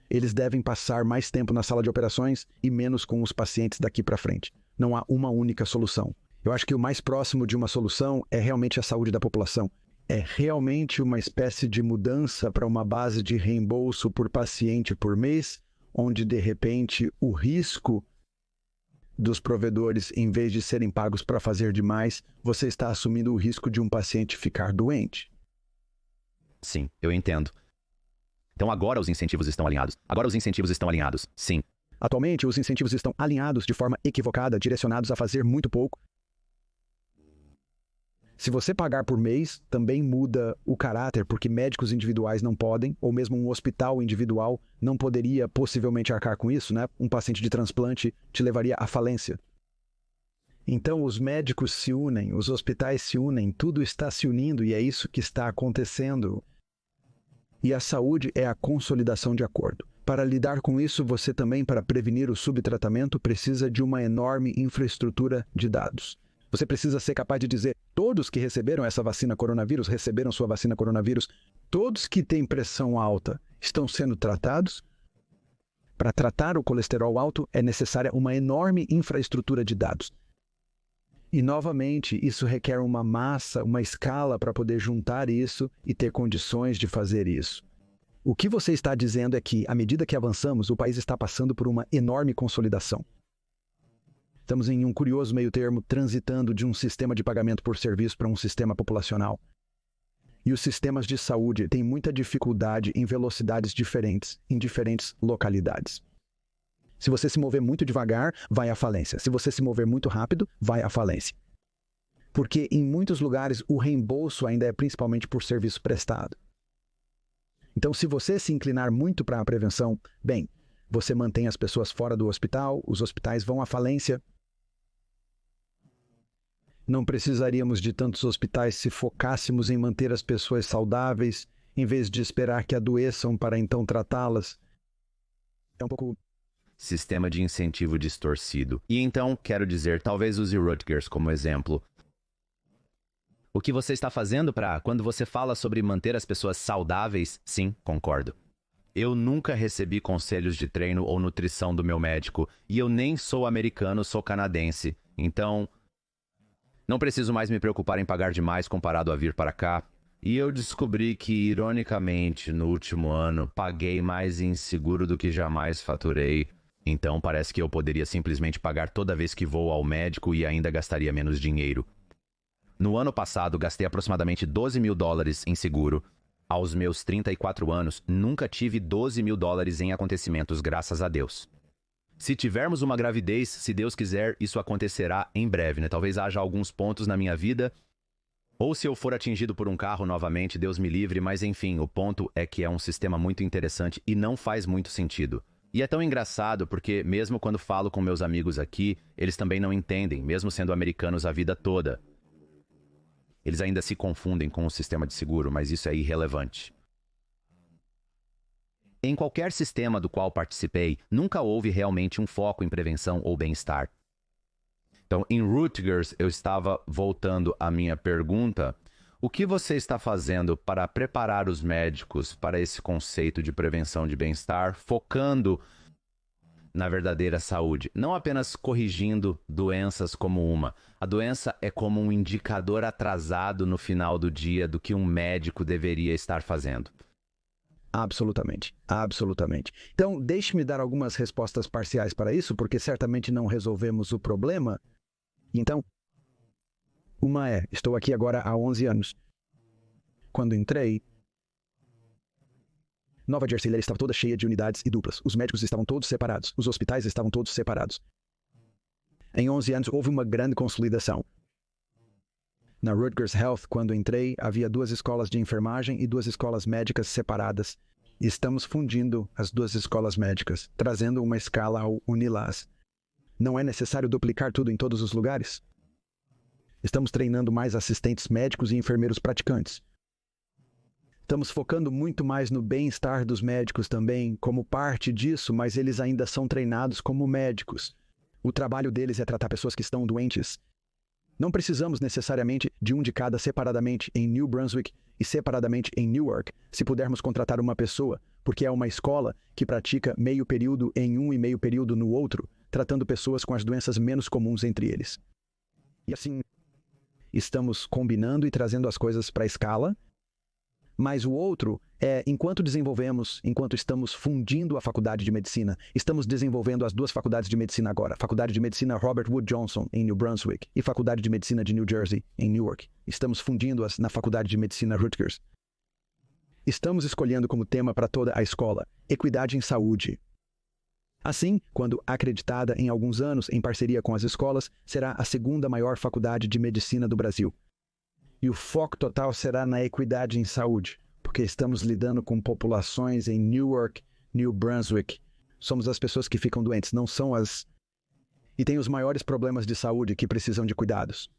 eles devem passar mais tempo na sala de operações e menos com os pacientes daqui para frente. Não há uma única solução. Eu acho que o mais próximo de uma solução é realmente a saúde da população. É realmente uma espécie de mudança para uma base de reembolso por paciente por mês, onde, de repente, o risco dos provedores, em vez de serem pagos para fazer demais, você está assumindo o risco de um paciente ficar doente. Sim, eu entendo. Então agora os incentivos estão alinhados. Agora os incentivos estão alinhados, sim. Atualmente, os incentivos estão alinhados de forma equivocada, direcionados a fazer muito pouco. Se você pagar por mês, também muda o caráter, porque médicos individuais não podem, ou mesmo um hospital individual não poderia possivelmente arcar com isso, né? Um paciente de transplante te levaria à falência. Então, os médicos se unem, os hospitais se unem, tudo está se unindo e é isso que está acontecendo. E a saúde é a consolidação de acordo. Para lidar com isso, você também, para prevenir o subtratamento, precisa de uma enorme infraestrutura de dados. Você precisa ser capaz de dizer, todos que receberam essa vacina coronavírus, receberam sua vacina coronavírus, todos que têm pressão alta estão sendo tratados. Para tratar o colesterol alto, é necessária uma enorme infraestrutura de dados. E, novamente, isso requer uma massa, uma escala para poder juntar isso e ter condições de fazer isso. O que você está dizendo é que, à medida que avançamos, o país está passando por uma enorme consolidação. Estamos em um curioso meio termo, transitando de um sistema de pagamento por serviço para um sistema populacional. E os sistemas de saúde têm muita dificuldade em velocidades diferentes, em diferentes localidades. Se você se mover muito devagar, vai à falência. Se você se mover muito rápido, vai à falência. Porque em muitos lugares o reembolso ainda é principalmente por serviço prestado. Então, se você se inclinar muito para a prevenção, bem, você mantém as pessoas fora do hospital, os hospitais vão à falência. Não precisaríamos de tantos hospitais se focássemos em manter as pessoas saudáveis, em vez de esperar que adoeçam para então tratá-las. É um pouco... Sistema de incentivo distorcido. E então, quero dizer, talvez use Rutgers como exemplo. O que você está fazendo quando você fala sobre manter as pessoas saudáveis? Sim, concordo. Eu nunca recebi conselhos de treino ou nutrição do meu médico, e eu nem sou americano, sou canadense. Então, não preciso mais me preocupar em pagar demais comparado a vir para cá. E eu descobri que, ironicamente, no último ano, paguei mais em seguro do que jamais faturei. Então, parece que eu poderia simplesmente pagar toda vez que vou ao médico e ainda gastaria menos dinheiro. No ano passado, gastei aproximadamente $12 mil em seguro. Aos meus 34 anos, nunca tive $12 mil em acontecimentos, graças a Deus. Se tivermos uma gravidez, se Deus quiser, isso acontecerá em breve, né? Talvez haja alguns pontos na minha vida, ou se eu for atingido por um carro novamente, Deus me livre, mas enfim, o ponto é que é um sistema muito interessante e não faz muito sentido. E é tão engraçado porque, mesmo quando falo com meus amigos aqui, eles também não entendem, mesmo sendo americanos a vida toda. Eles ainda se confundem com o sistema de seguro, mas isso é irrelevante. Em qualquer sistema do qual participei, nunca houve realmente um foco em prevenção ou bem-estar. Então, em Rutgers, eu estava voltando à minha pergunta. O que você está fazendo para preparar os médicos para esse conceito de prevenção de bem-estar, focando na verdadeira saúde, não apenas corrigindo doenças como uma. A doença é como um indicador atrasado no final do dia do que um médico deveria estar fazendo. Absolutamente, absolutamente. Então, deixe-me dar algumas respostas parciais para isso, porque certamente não resolvemos o problema. Então, uma estou aqui agora há 11 anos. Quando entrei, Nova Jersey estava toda cheia de unidades e duplas. Os médicos estavam todos separados. Os hospitais estavam todos separados. Em 11 anos, houve uma grande consolidação. Na Rutgers Health, quando entrei, havia 2 escolas de enfermagem e 2 escolas médicas separadas. E estamos fundindo as 2 escolas médicas, trazendo uma escala ao Unilas. Não é necessário duplicar tudo em todos os lugares? Estamos treinando mais assistentes médicos e enfermeiros praticantes. Estamos focando muito mais no bem-estar dos médicos também, como parte disso, mas eles ainda são treinados como médicos. O trabalho deles é tratar pessoas que estão doentes. Não precisamos necessariamente de um de cada separadamente em New Brunswick e separadamente em Newark, se pudermos contratar uma pessoa, porque é uma escola que pratica meio período em um e meio período no outro, tratando pessoas com as doenças menos comuns entre eles. E assim, estamos combinando e trazendo as coisas para a escala, mas o outro é, enquanto estamos fundindo a faculdade de medicina, estamos desenvolvendo as 2 faculdades de medicina agora. Faculdade de Medicina Robert Wood Johnson, em New Brunswick, e Faculdade de Medicina de New Jersey, em Newark. Estamos fundindo-as na Faculdade de Medicina Rutgers. Estamos escolhendo como tema para toda a escola, equidade em saúde. Assim, quando acreditada em alguns anos em parceria com as escolas, será a 2ª maior faculdade de medicina do Brasil. E o foco total será na equidade em saúde, porque estamos lidando com populações em Newark, New Brunswick. Somos as pessoas que ficam doentes, não são as... E têm os maiores problemas de saúde que precisam de cuidados.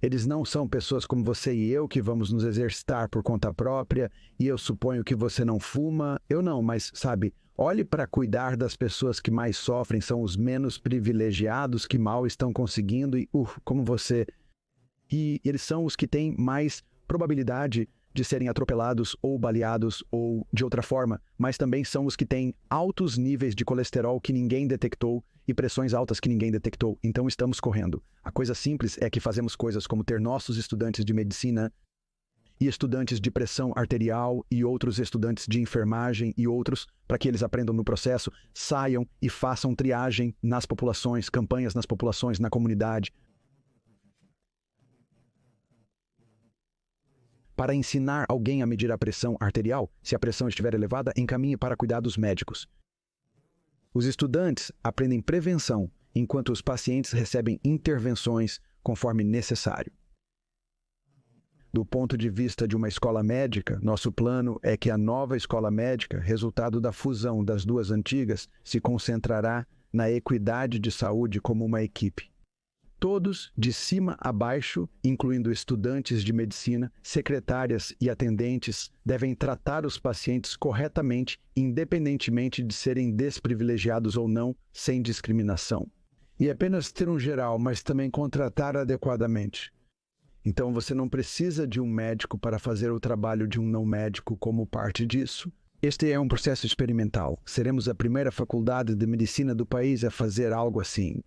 Eles não são pessoas como você e eu que vamos nos exercitar por conta própria, e eu suponho que você não fuma. Eu não, mas, sabe, olhe para cuidar das pessoas que mais sofrem, são os menos privilegiados que mal estão conseguindo, e como você... E eles são os que têm mais probabilidade de serem atropelados ou baleados ou de outra forma, mas também são os que têm altos níveis de colesterol que ninguém detectou e pressões altas que ninguém detectou, então estamos correndo. A coisa simples é que fazemos coisas como ter nossos estudantes de medicina e estudantes de pressão arterial e outros estudantes de enfermagem e outros, para que eles aprendam no processo, saiam e façam triagem nas populações, campanhas nas populações, na comunidade, para ensinar alguém a medir a pressão arterial. Se a pressão estiver elevada, encaminhe para cuidados médicos. Os estudantes aprendem prevenção, enquanto os pacientes recebem intervenções conforme necessário. Do ponto de vista de uma escola médica, nosso plano é que a nova escola médica, resultado da fusão das duas antigas, se concentrará na equidade de saúde como uma equipe. Todos, de cima a baixo, incluindo estudantes de medicina, secretárias e atendentes, devem tratar os pacientes corretamente, independentemente de serem desprivilegiados ou não, sem discriminação. E apenas ter um geral, mas também contratar adequadamente. Então você não precisa de um médico para fazer o trabalho de um não médico como parte disso. Este é um processo experimental. Seremos a primeira faculdade de medicina do país a fazer algo assim.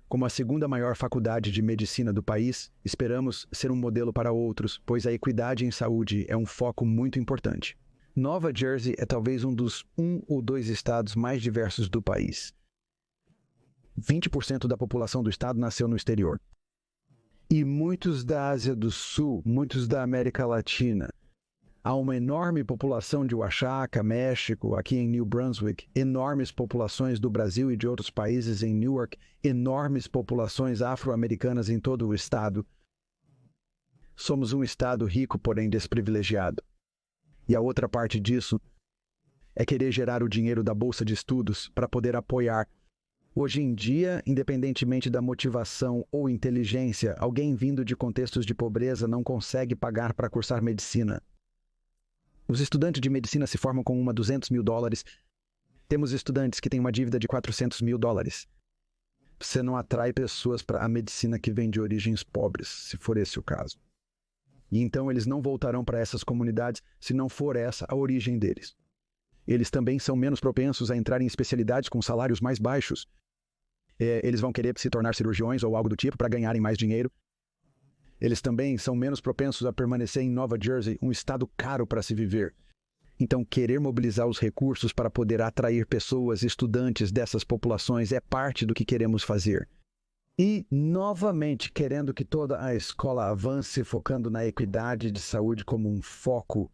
Como a segunda maior faculdade de medicina do país, esperamos ser um modelo para outros, pois a equidade em saúde é um foco muito importante. Nova Jersey é talvez um dos 1 ou 2 estados mais diversos do país. 20% da população do estado nasceu no exterior. E muitos da Ásia do Sul, muitos da América Latina. Há uma enorme população de Oaxaca, México, aqui em New Brunswick, enormes populações do Brasil e de outros países em Newark, enormes populações afro-americanas em todo o estado. Somos um estado rico, porém desprivilegiado. E a outra parte disso é querer gerar o dinheiro da bolsa de estudos para poder apoiar. Hoje em dia, independentemente da motivação ou inteligência, alguém vindo de contextos de pobreza não consegue pagar para cursar medicina. Os estudantes de medicina se formam com $200 mil. Temos estudantes que têm uma dívida de $400 mil. Você não atrai pessoas para a medicina que vem de origens pobres, se for esse o caso. E então eles não voltarão para essas comunidades se não for essa a origem deles. Eles também são menos propensos a entrar em especialidades com salários mais baixos. Eles vão querer se tornar cirurgiões ou algo do tipo para ganharem mais dinheiro. Eles também são menos propensos a permanecer em Nova Jersey, um estado caro para se viver. Então, querer mobilizar os recursos para poder atrair pessoas, estudantes dessas populações é parte do que queremos fazer. E, novamente, querendo que toda a escola avance focando na equidade de saúde como um foco.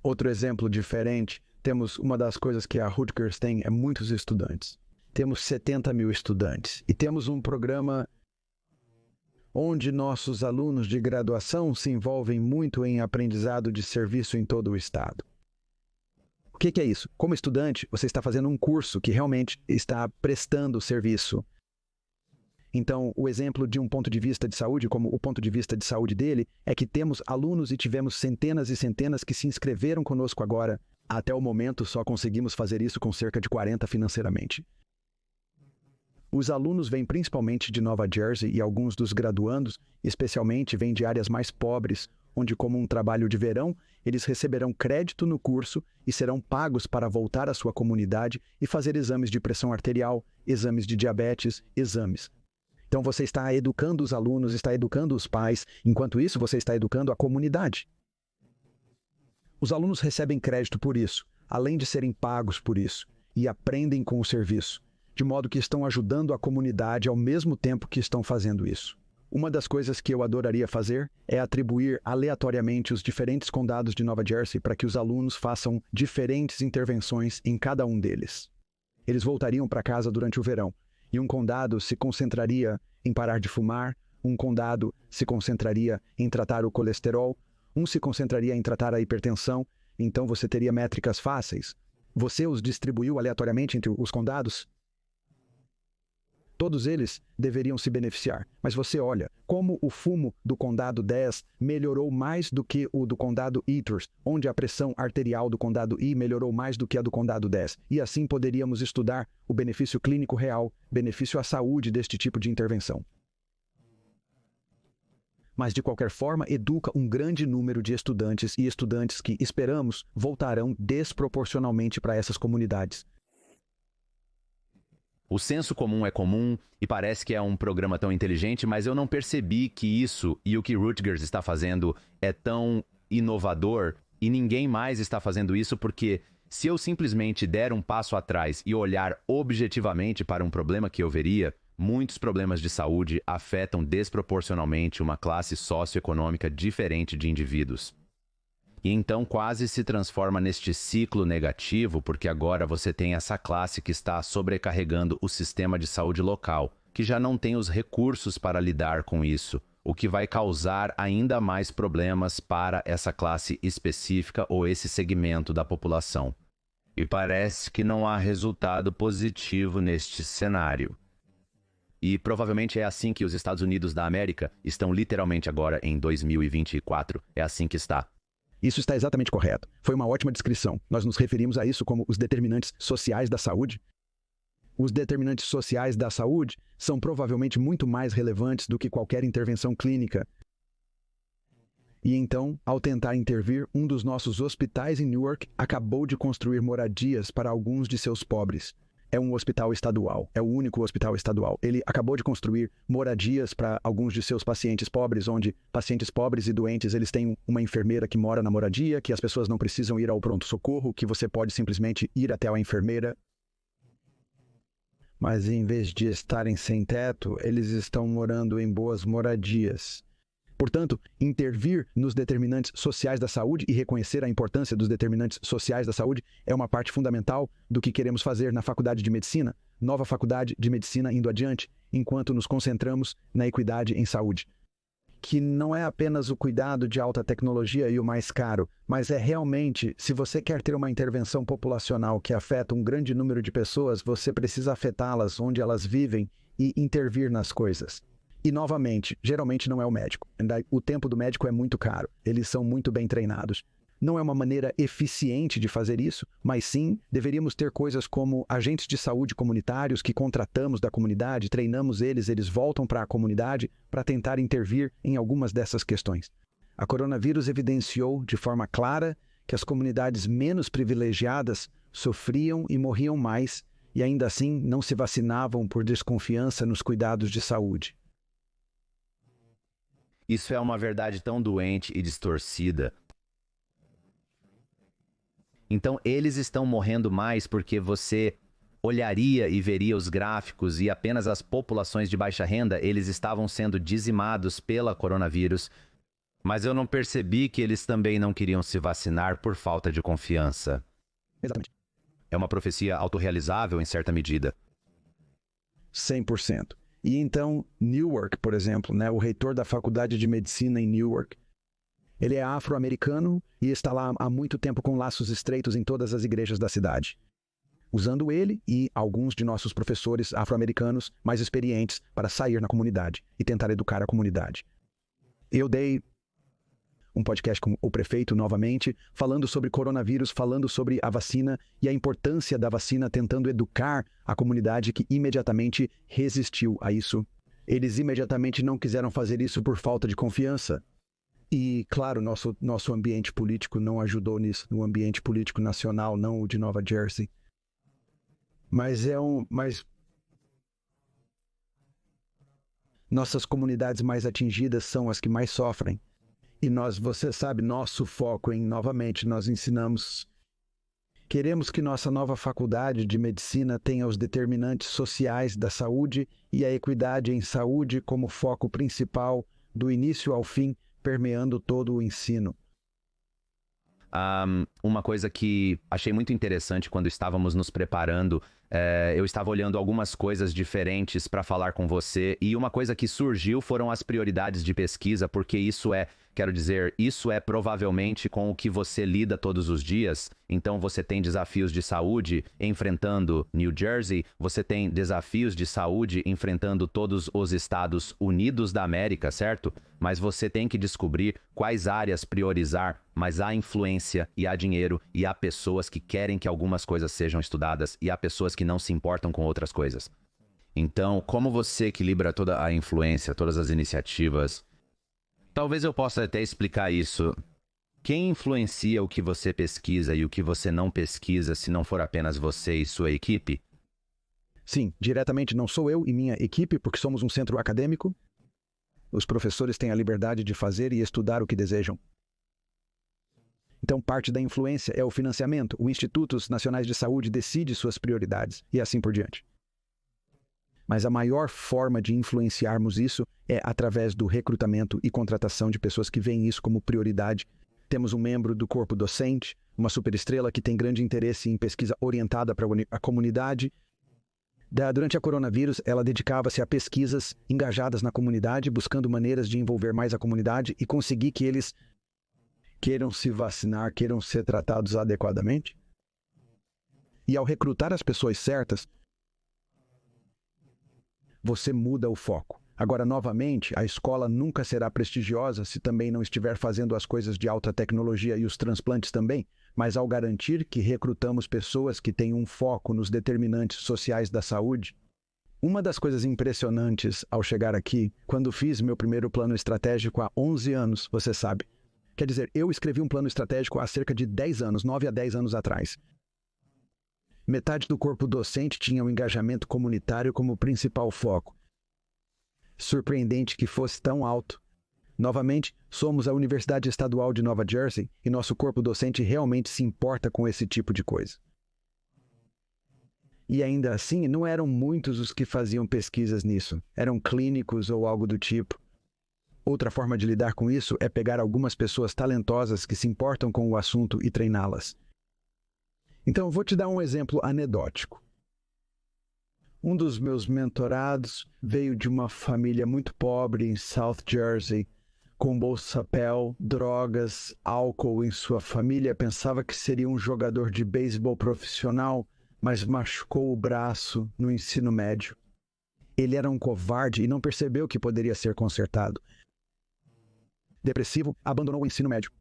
Outro exemplo diferente, temos uma das coisas que a Rutgers tem é muitos estudantes. Temos 70 mil estudantes e temos um programa onde nossos alunos de graduação se envolvem muito em aprendizado de serviço em todo o estado. O que é isso? Como estudante, você está fazendo um curso que realmente está prestando serviço. Então, o exemplo de um ponto de vista de saúde, como o ponto de vista de saúde dele, é que temos alunos e tivemos centenas e centenas que se inscreveram conosco agora. Até o momento, só conseguimos fazer isso com cerca de 40 financeiramente. Os alunos vêm principalmente de Nova Jersey e alguns dos graduandos, especialmente, vêm de áreas mais pobres, onde, como um trabalho de verão, eles receberão crédito no curso e serão pagos para voltar à sua comunidade e fazer exames de pressão arterial, exames de diabetes, exames. Então você está educando os alunos, está educando os pais, enquanto isso você está educando a comunidade. Os alunos recebem crédito por isso, além de serem pagos por isso, e aprendem com o serviço, de modo que estão ajudando a comunidade ao mesmo tempo que estão fazendo isso. Uma das coisas que eu adoraria fazer é atribuir aleatoriamente os diferentes condados de Nova Jersey para que os alunos façam diferentes intervenções em cada um deles. Eles voltariam para casa durante o verão, e um condado se concentraria em parar de fumar, um condado se concentraria em tratar o colesterol, um se concentraria em tratar a hipertensão, então você teria métricas fáceis. Você os distribuiu aleatoriamente entre os condados? Todos eles deveriam se beneficiar, mas você olha como o fumo do condado 10 melhorou mais do que o do condado Ethers, onde a pressão arterial do condado I melhorou mais do que a do condado 10. E assim poderíamos estudar o benefício clínico real, benefício à saúde deste tipo de intervenção. Mas, de qualquer forma, educa um grande número de estudantes e estudantes que, esperamos, voltarão desproporcionalmente para essas comunidades. O senso comum é comum e parece que é um programa tão inteligente, mas eu não percebi que isso e o que Rutgers está fazendo é tão inovador e ninguém mais está fazendo isso, porque se eu simplesmente der um passo atrás e olhar objetivamente para um problema que eu veria, muitos problemas de saúde afetam desproporcionalmente uma classe socioeconômica diferente de indivíduos. E então quase se transforma neste ciclo negativo, porque agora você tem essa classe que está sobrecarregando o sistema de saúde local, que já não tem os recursos para lidar com isso, o que vai causar ainda mais problemas para essa classe específica ou esse segmento da população. E parece que não há resultado positivo neste cenário. E provavelmente é assim que os Estados Unidos da América estão literalmente agora em 2024. É assim que está. Isso está exatamente correto. Foi uma ótima descrição. Nós nos referimos a isso como os determinantes sociais da saúde. Os determinantes sociais da saúde são provavelmente muito mais relevantes do que qualquer intervenção clínica. E então, ao tentar intervir, um dos nossos hospitais em Newark acabou de construir moradias para alguns de seus pobres. É um hospital estadual, é o único hospital estadual. Ele acabou de construir moradias para alguns de seus pacientes pobres, onde pacientes pobres e doentes, eles têm uma enfermeira que mora na moradia, que as pessoas não precisam ir ao pronto-socorro, que você pode simplesmente ir até a enfermeira. Mas em vez de estarem sem teto, eles estão morando em boas moradias. Portanto, intervir nos determinantes sociais da saúde e reconhecer a importância dos determinantes sociais da saúde é uma parte fundamental do que queremos fazer na faculdade de medicina, nova faculdade de medicina indo adiante, enquanto nos concentramos na equidade em saúde. Que não é apenas o cuidado de alta tecnologia e o mais caro, mas é realmente, se você quer ter uma intervenção populacional que afeta um grande número de pessoas, você precisa afetá-las onde elas vivem e intervir nas coisas. E, novamente, geralmente não é o médico. O tempo do médico é muito caro. Eles são muito bem treinados. Não é uma maneira eficiente de fazer isso, mas sim, deveríamos ter coisas como agentes de saúde comunitários que contratamos da comunidade, treinamos eles, eles voltam para a comunidade para tentar intervir em algumas dessas questões. A coronavírus evidenciou de forma clara que as comunidades menos privilegiadas sofriam e morriam mais e ainda assim não se vacinavam por desconfiança nos cuidados de saúde. Isso é uma verdade tão doente e distorcida. Então, eles estão morrendo mais porque você olharia e veria os gráficos e apenas as populações de baixa renda, eles estavam sendo dizimados pela coronavírus. Mas eu não percebi que eles também não queriam se vacinar por falta de confiança. Exatamente. É uma profecia autorrealizável em certa medida. 100%. E então, Newark, por exemplo, o reitor da Faculdade de Medicina em Newark, ele é afro-americano e está lá há muito tempo com laços estreitos em todas as igrejas da cidade, usando ele e alguns de nossos professores afro-americanos mais experientes para sair na comunidade e tentar educar a comunidade. Eu dei um podcast com o prefeito novamente, falando sobre coronavírus, falando sobre a vacina e a importância da vacina, tentando educar a comunidade que imediatamente resistiu a isso. Eles imediatamente não quiseram fazer isso por falta de confiança. E, claro, nosso ambiente político não ajudou nisso, no ambiente político nacional, não o de Nova Jersey. Mas nossas comunidades mais atingidas são as que mais sofrem. E você sabe, nosso foco novamente, nós ensinamos. Queremos que nossa nova faculdade de medicina tenha os determinantes sociais da saúde e a equidade em saúde como foco principal, do início ao fim, permeando todo o ensino. Uma coisa que achei muito interessante quando estávamos nos preparando, eu estava olhando algumas coisas diferentes para falar com você, e uma coisa que surgiu foram as prioridades de pesquisa, porque isso é provavelmente com o que você lida todos os dias. Então você tem desafios de saúde enfrentando New Jersey, você tem desafios de saúde enfrentando todos os Estados Unidos da América, certo? Mas você tem que descobrir quais áreas priorizar, mas há influência e há dinheiro e há pessoas que querem que algumas coisas sejam estudadas e há pessoas que não se importam com outras coisas. Então, como você equilibra toda a influência, todas as iniciativas? Talvez eu possa até explicar isso. Quem influencia o que você pesquisa e o que você não pesquisa, se não for apenas você e sua equipe? Sim, diretamente não sou eu e minha equipe, porque somos um centro acadêmico. Os professores têm a liberdade de fazer e estudar o que desejam. Então, parte da influência é o financiamento. Os Institutos Nacionais de Saúde decidem suas prioridades e assim por diante. Mas a maior forma de influenciarmos isso é através do recrutamento e contratação de pessoas que veem isso como prioridade. Temos um membro do corpo docente, uma superestrela que tem grande interesse em pesquisa orientada para a comunidade. Durante a coronavírus, ela dedicava-se a pesquisas engajadas na comunidade, buscando maneiras de envolver mais a comunidade e conseguir que eles queiram se vacinar, queiram ser tratados adequadamente. E ao recrutar as pessoas certas, você muda o foco. Agora, novamente, a escola nunca será prestigiosa se também não estiver fazendo as coisas de alta tecnologia e os transplantes também, mas ao garantir que recrutamos pessoas que têm um foco nos determinantes sociais da saúde. Uma das coisas impressionantes ao chegar aqui, quando fiz meu primeiro plano estratégico há 11 anos, você sabe. Quer dizer, eu escrevi um plano estratégico há cerca de 10 anos, 9 a 10 anos atrás. Metade do corpo docente tinha o engajamento comunitário como principal foco. Surpreendente que fosse tão alto. Novamente, somos a Universidade Estadual de Nova Jersey e nosso corpo docente realmente se importa com esse tipo de coisa. E ainda assim, não eram muitos os que faziam pesquisas nisso. Eram clínicos ou algo do tipo. Outra forma de lidar com isso é pegar algumas pessoas talentosas que se importam com o assunto e treiná-las. Então, vou te dar um exemplo anedótico. Um dos meus mentorados veio de uma família muito pobre em South Jersey, com bolsa Pell, drogas, álcool em sua família. Pensava que seria um jogador de beisebol profissional, mas machucou o braço no ensino médio. Ele era um covarde e não percebeu que poderia ser consertado. Depressivo, abandonou o ensino médio.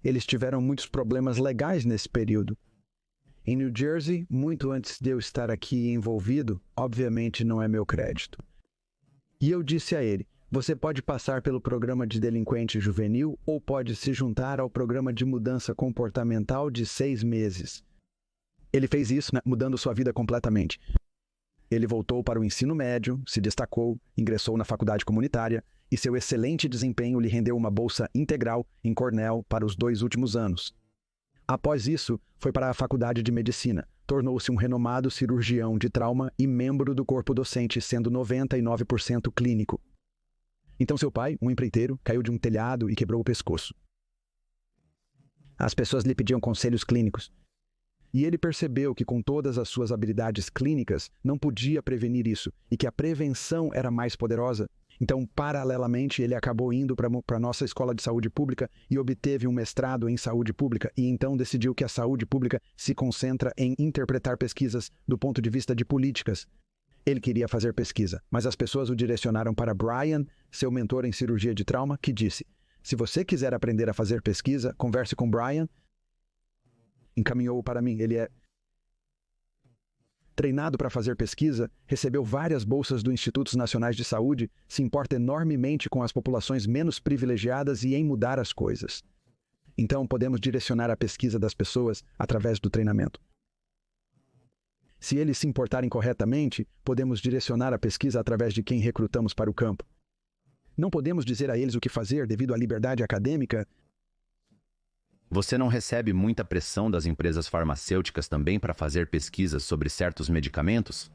Eles tiveram muitos problemas legais nesse período. Em New Jersey, muito antes de eu estar aqui envolvido, obviamente não é meu crédito. E eu disse a ele, você pode passar pelo programa de delinquente juvenil ou pode se juntar ao programa de mudança comportamental de 6 meses. Ele fez isso, mudando sua vida completamente. Ele voltou para o ensino médio, se destacou, ingressou na faculdade comunitária e seu excelente desempenho lhe rendeu uma bolsa integral em Cornell para os 2 últimos anos. Após isso, foi para a faculdade de medicina. Tornou-se um renomado cirurgião de trauma e membro do corpo docente, sendo 99% clínico. Então seu pai, um empreiteiro, caiu de um telhado e quebrou o pescoço. As pessoas lhe pediam conselhos clínicos. E ele percebeu que com todas as suas habilidades clínicas, não podia prevenir isso, e que a prevenção era mais poderosa. Então, paralelamente, ele acabou indo para a nossa escola de saúde pública e obteve um mestrado em saúde pública, e então decidiu que a saúde pública se concentra em interpretar pesquisas do ponto de vista de políticas. Ele queria fazer pesquisa, mas as pessoas o direcionaram para Brian, seu mentor em cirurgia de trauma, que disse, se você quiser aprender a fazer pesquisa, converse com Brian. Encaminhou-o para mim. Ele é treinado para fazer pesquisa, recebeu várias bolsas do Institutos Nacionais de Saúde, se importa enormemente com as populações menos privilegiadas e em mudar as coisas. Então, podemos direcionar a pesquisa das pessoas através do treinamento. Se eles se importarem corretamente, podemos direcionar a pesquisa através de quem recrutamos para o campo. Não podemos dizer a eles o que fazer devido à liberdade acadêmica. Você não recebe muita pressão das empresas farmacêuticas também para fazer pesquisas sobre certos medicamentos?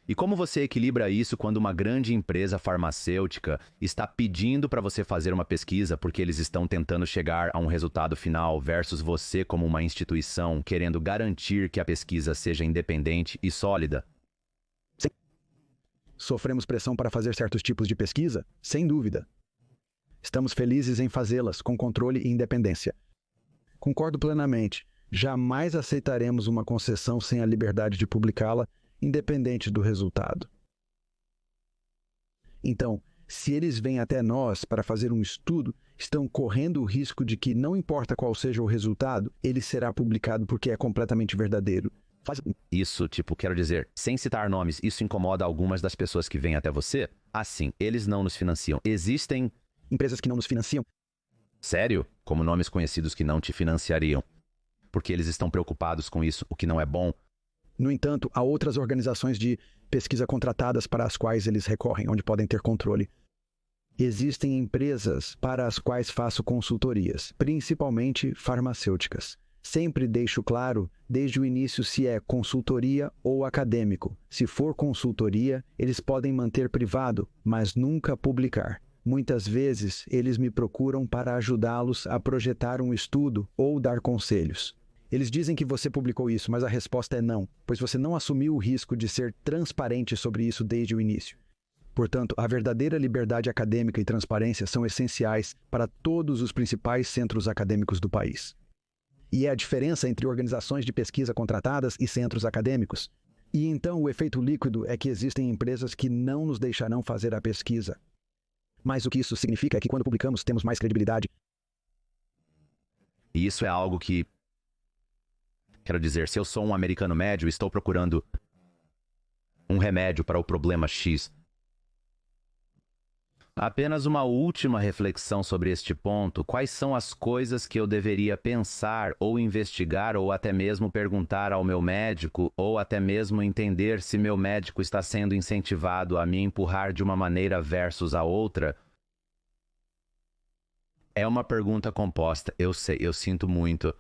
E como você equilibra isso quando uma grande empresa farmacêutica está pedindo para você fazer uma pesquisa porque eles estão tentando chegar a um resultado final versus você como uma instituição querendo garantir que a pesquisa seja independente e sólida? Sim. Sofremos pressão para fazer certos tipos de pesquisa? Sem dúvida. Estamos felizes em fazê-las com controle e independência. Concordo plenamente. Jamais aceitaremos uma concessão sem a liberdade de publicá-la, independente do resultado. Então, se eles vêm até nós para fazer um estudo, estão correndo o risco de que, não importa qual seja o resultado, ele será publicado porque é completamente verdadeiro. Isso, quero dizer, sem citar nomes, isso incomoda algumas das pessoas que vêm até você? Assim, eles não nos financiam. Existem empresas que não nos financiam. Sério? Como nomes conhecidos que não te financiariam? Porque eles estão preocupados com isso, o que não é bom? No entanto, há outras organizações de pesquisa contratadas para as quais eles recorrem, onde podem ter controle. Existem empresas para as quais faço consultorias, principalmente farmacêuticas. Sempre deixo claro, desde o início, se é consultoria ou acadêmico. Se for consultoria, eles podem manter privado, mas nunca publicar. Muitas vezes, eles me procuram para ajudá-los a projetar um estudo ou dar conselhos. Eles dizem que você publicou isso, mas a resposta é não, pois você não assumiu o risco de ser transparente sobre isso desde o início. Portanto, a verdadeira liberdade acadêmica e transparência são essenciais para todos os principais centros acadêmicos do país. E é a diferença entre organizações de pesquisa contratadas e centros acadêmicos. E então o efeito líquido é que existem empresas que não nos deixarão fazer a pesquisa. Mas o que isso significa é que quando publicamos temos mais credibilidade. E isso é algo que... Quero dizer, se eu sou um americano médio e estou procurando um remédio para o problema X. Apenas uma última reflexão sobre este ponto. Quais são as coisas que eu deveria pensar ou investigar ou até mesmo perguntar ao meu médico ou até mesmo entender se meu médico está sendo incentivado a me empurrar de uma maneira versus a outra? É uma pergunta composta. Eu sei, eu sinto muito.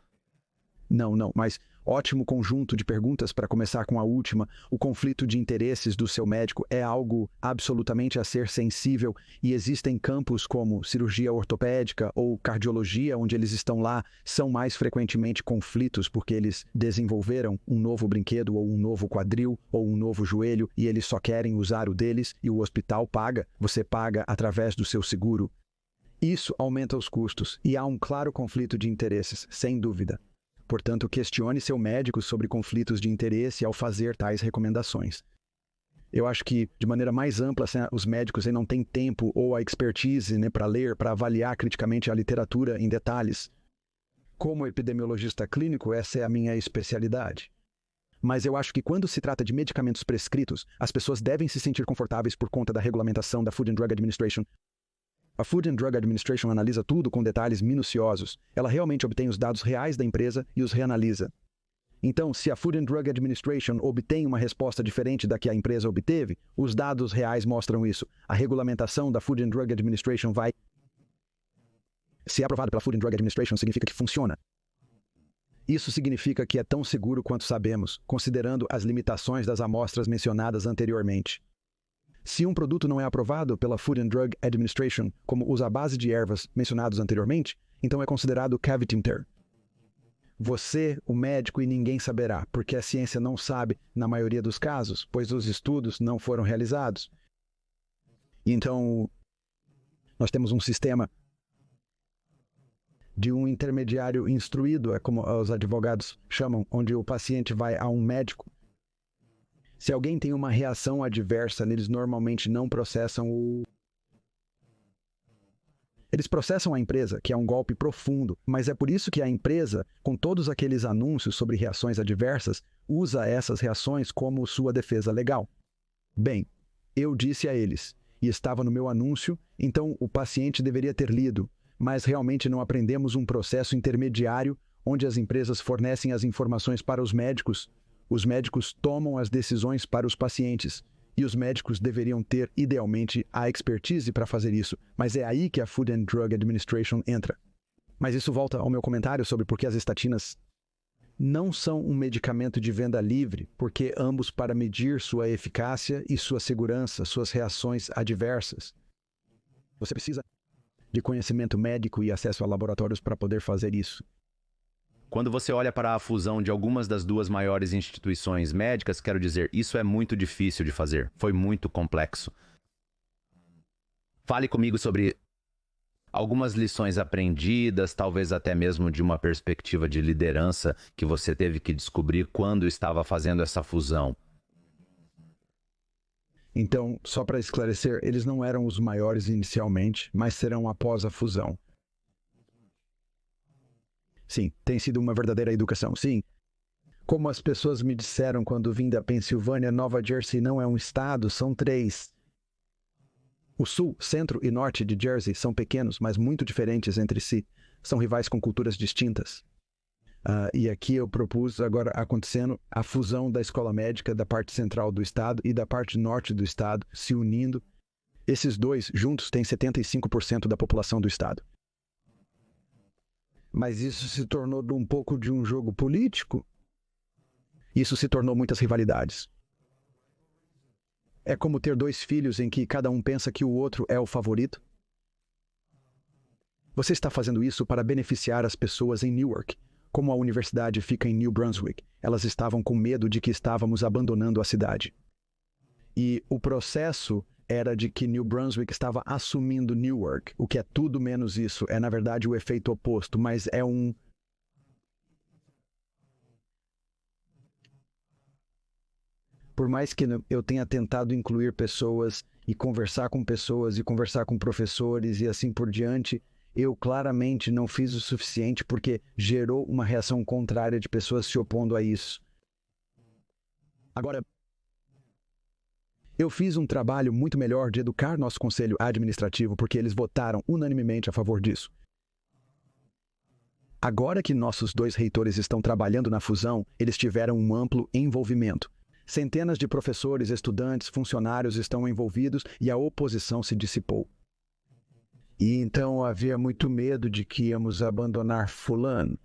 Não, mas ótimo conjunto de perguntas para começar com a última. O conflito de interesses do seu médico é algo absolutamente a ser sensível e existem campos como cirurgia ortopédica ou cardiologia, onde eles estão lá, são mais frequentemente conflitos porque eles desenvolveram um novo brinquedo ou um novo quadril ou um novo joelho e eles só querem usar o deles e o hospital paga, você paga através do seu seguro. Isso aumenta os custos e há um claro conflito de interesses, sem dúvida. Portanto, questione seu médico sobre conflitos de interesse ao fazer tais recomendações. Eu acho que, de maneira mais ampla, os médicos não têm tempo ou a expertise para ler, para avaliar criticamente a literatura em detalhes. Como epidemiologista clínico, essa é a minha especialidade. Mas eu acho que quando se trata de medicamentos prescritos, as pessoas devem se sentir confortáveis por conta da regulamentação da Food and Drug Administration. A Food and Drug Administration analisa tudo com detalhes minuciosos. Ela realmente obtém os dados reais da empresa e os reanalisa. Então, se a Food and Drug Administration obtém uma resposta diferente da que a empresa obteve, os dados reais mostram isso. A regulamentação da Food and Drug Administration vai... Se é aprovado pela Food and Drug Administration, significa que funciona. Isso significa que é tão seguro quanto sabemos, considerando as limitações das amostras mencionadas anteriormente. Se um produto não é aprovado pela Food and Drug Administration, como usa a base de ervas mencionados anteriormente, então é considerado Cavitenter. Você, o médico e ninguém saberá, porque a ciência não sabe na maioria dos casos, pois os estudos não foram realizados. Então, nós temos um sistema de um intermediário instruído, é como os advogados chamam, onde o paciente vai a um médico. Se alguém tem uma reação adversa, eles normalmente não processam Eles processam a empresa, que é um golpe profundo, mas é por isso que a empresa, com todos aqueles anúncios sobre reações adversas, usa essas reações como sua defesa legal. Bem, eu disse a eles, e estava no meu anúncio, então o paciente deveria ter lido, mas realmente não aprendemos um processo intermediário onde as empresas fornecem as informações para os médicos tomam as decisões para os pacientes, e os médicos deveriam ter, idealmente, a expertise para fazer isso, mas é aí que a Food and Drug Administration entra. Mas isso volta ao meu comentário sobre por que as estatinas não são um medicamento de venda livre, porque ambos para medir sua eficácia e sua segurança, suas reações adversas. Você precisa de conhecimento médico e acesso a laboratórios para poder fazer isso. Quando você olha para a fusão de algumas das duas maiores instituições médicas, quero dizer, isso é muito difícil de fazer. Foi muito complexo. Fale comigo sobre algumas lições aprendidas, talvez até mesmo de uma perspectiva de liderança que você teve que descobrir quando estava fazendo essa fusão. Então, só para esclarecer, eles não eram os maiores inicialmente, mas serão após a fusão. Sim, tem sido uma verdadeira educação, sim. Como as pessoas me disseram quando vim da Pensilvânia, Nova Jersey não é um estado, são 3. O sul, centro e norte de Jersey são pequenos, mas muito diferentes entre si. São rivais com culturas distintas. E aqui eu propus agora acontecendo a fusão da escola médica da parte central do estado e da parte norte do estado se unindo. Esses dois juntos têm 75% da população do estado. Mas isso se tornou um pouco de um jogo político. Isso se tornou muitas rivalidades. É como ter dois filhos em que cada um pensa que o outro é o favorito. Você está fazendo isso para beneficiar as pessoas em Newark. Como a universidade fica em New Brunswick, elas estavam com medo de que estávamos abandonando a cidade. E o processo era de que New Brunswick estava assumindo Newark, o que é tudo menos isso. É, na verdade, o efeito oposto, mas é um... Por mais que eu tenha tentado incluir pessoas e conversar com pessoas e conversar com professores e assim por diante, eu claramente não fiz o suficiente porque gerou uma reação contrária de pessoas se opondo a isso. Agora, eu fiz um trabalho muito melhor de educar nosso conselho administrativo porque eles votaram unanimemente a favor disso. Agora que nossos dois reitores estão trabalhando na fusão, eles tiveram um amplo envolvimento. Centenas de professores, estudantes, funcionários estão envolvidos e a oposição se dissipou. E então havia muito medo de que íamos abandonar fulano.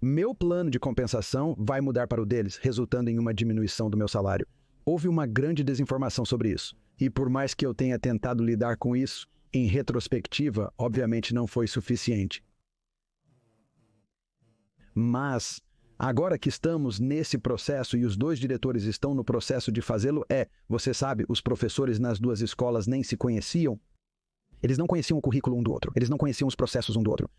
Meu plano de compensação vai mudar para o deles, resultando em uma diminuição do meu salário. Houve uma grande desinformação sobre isso. E por mais que eu tenha tentado lidar com isso, em retrospectiva, obviamente não foi suficiente. Mas, agora que estamos nesse processo e os dois diretores estão no processo de fazê-lo, você sabe, os professores nas duas escolas nem se conheciam. Eles não conheciam o currículo um do outro. Eles não conheciam os processos um do outro.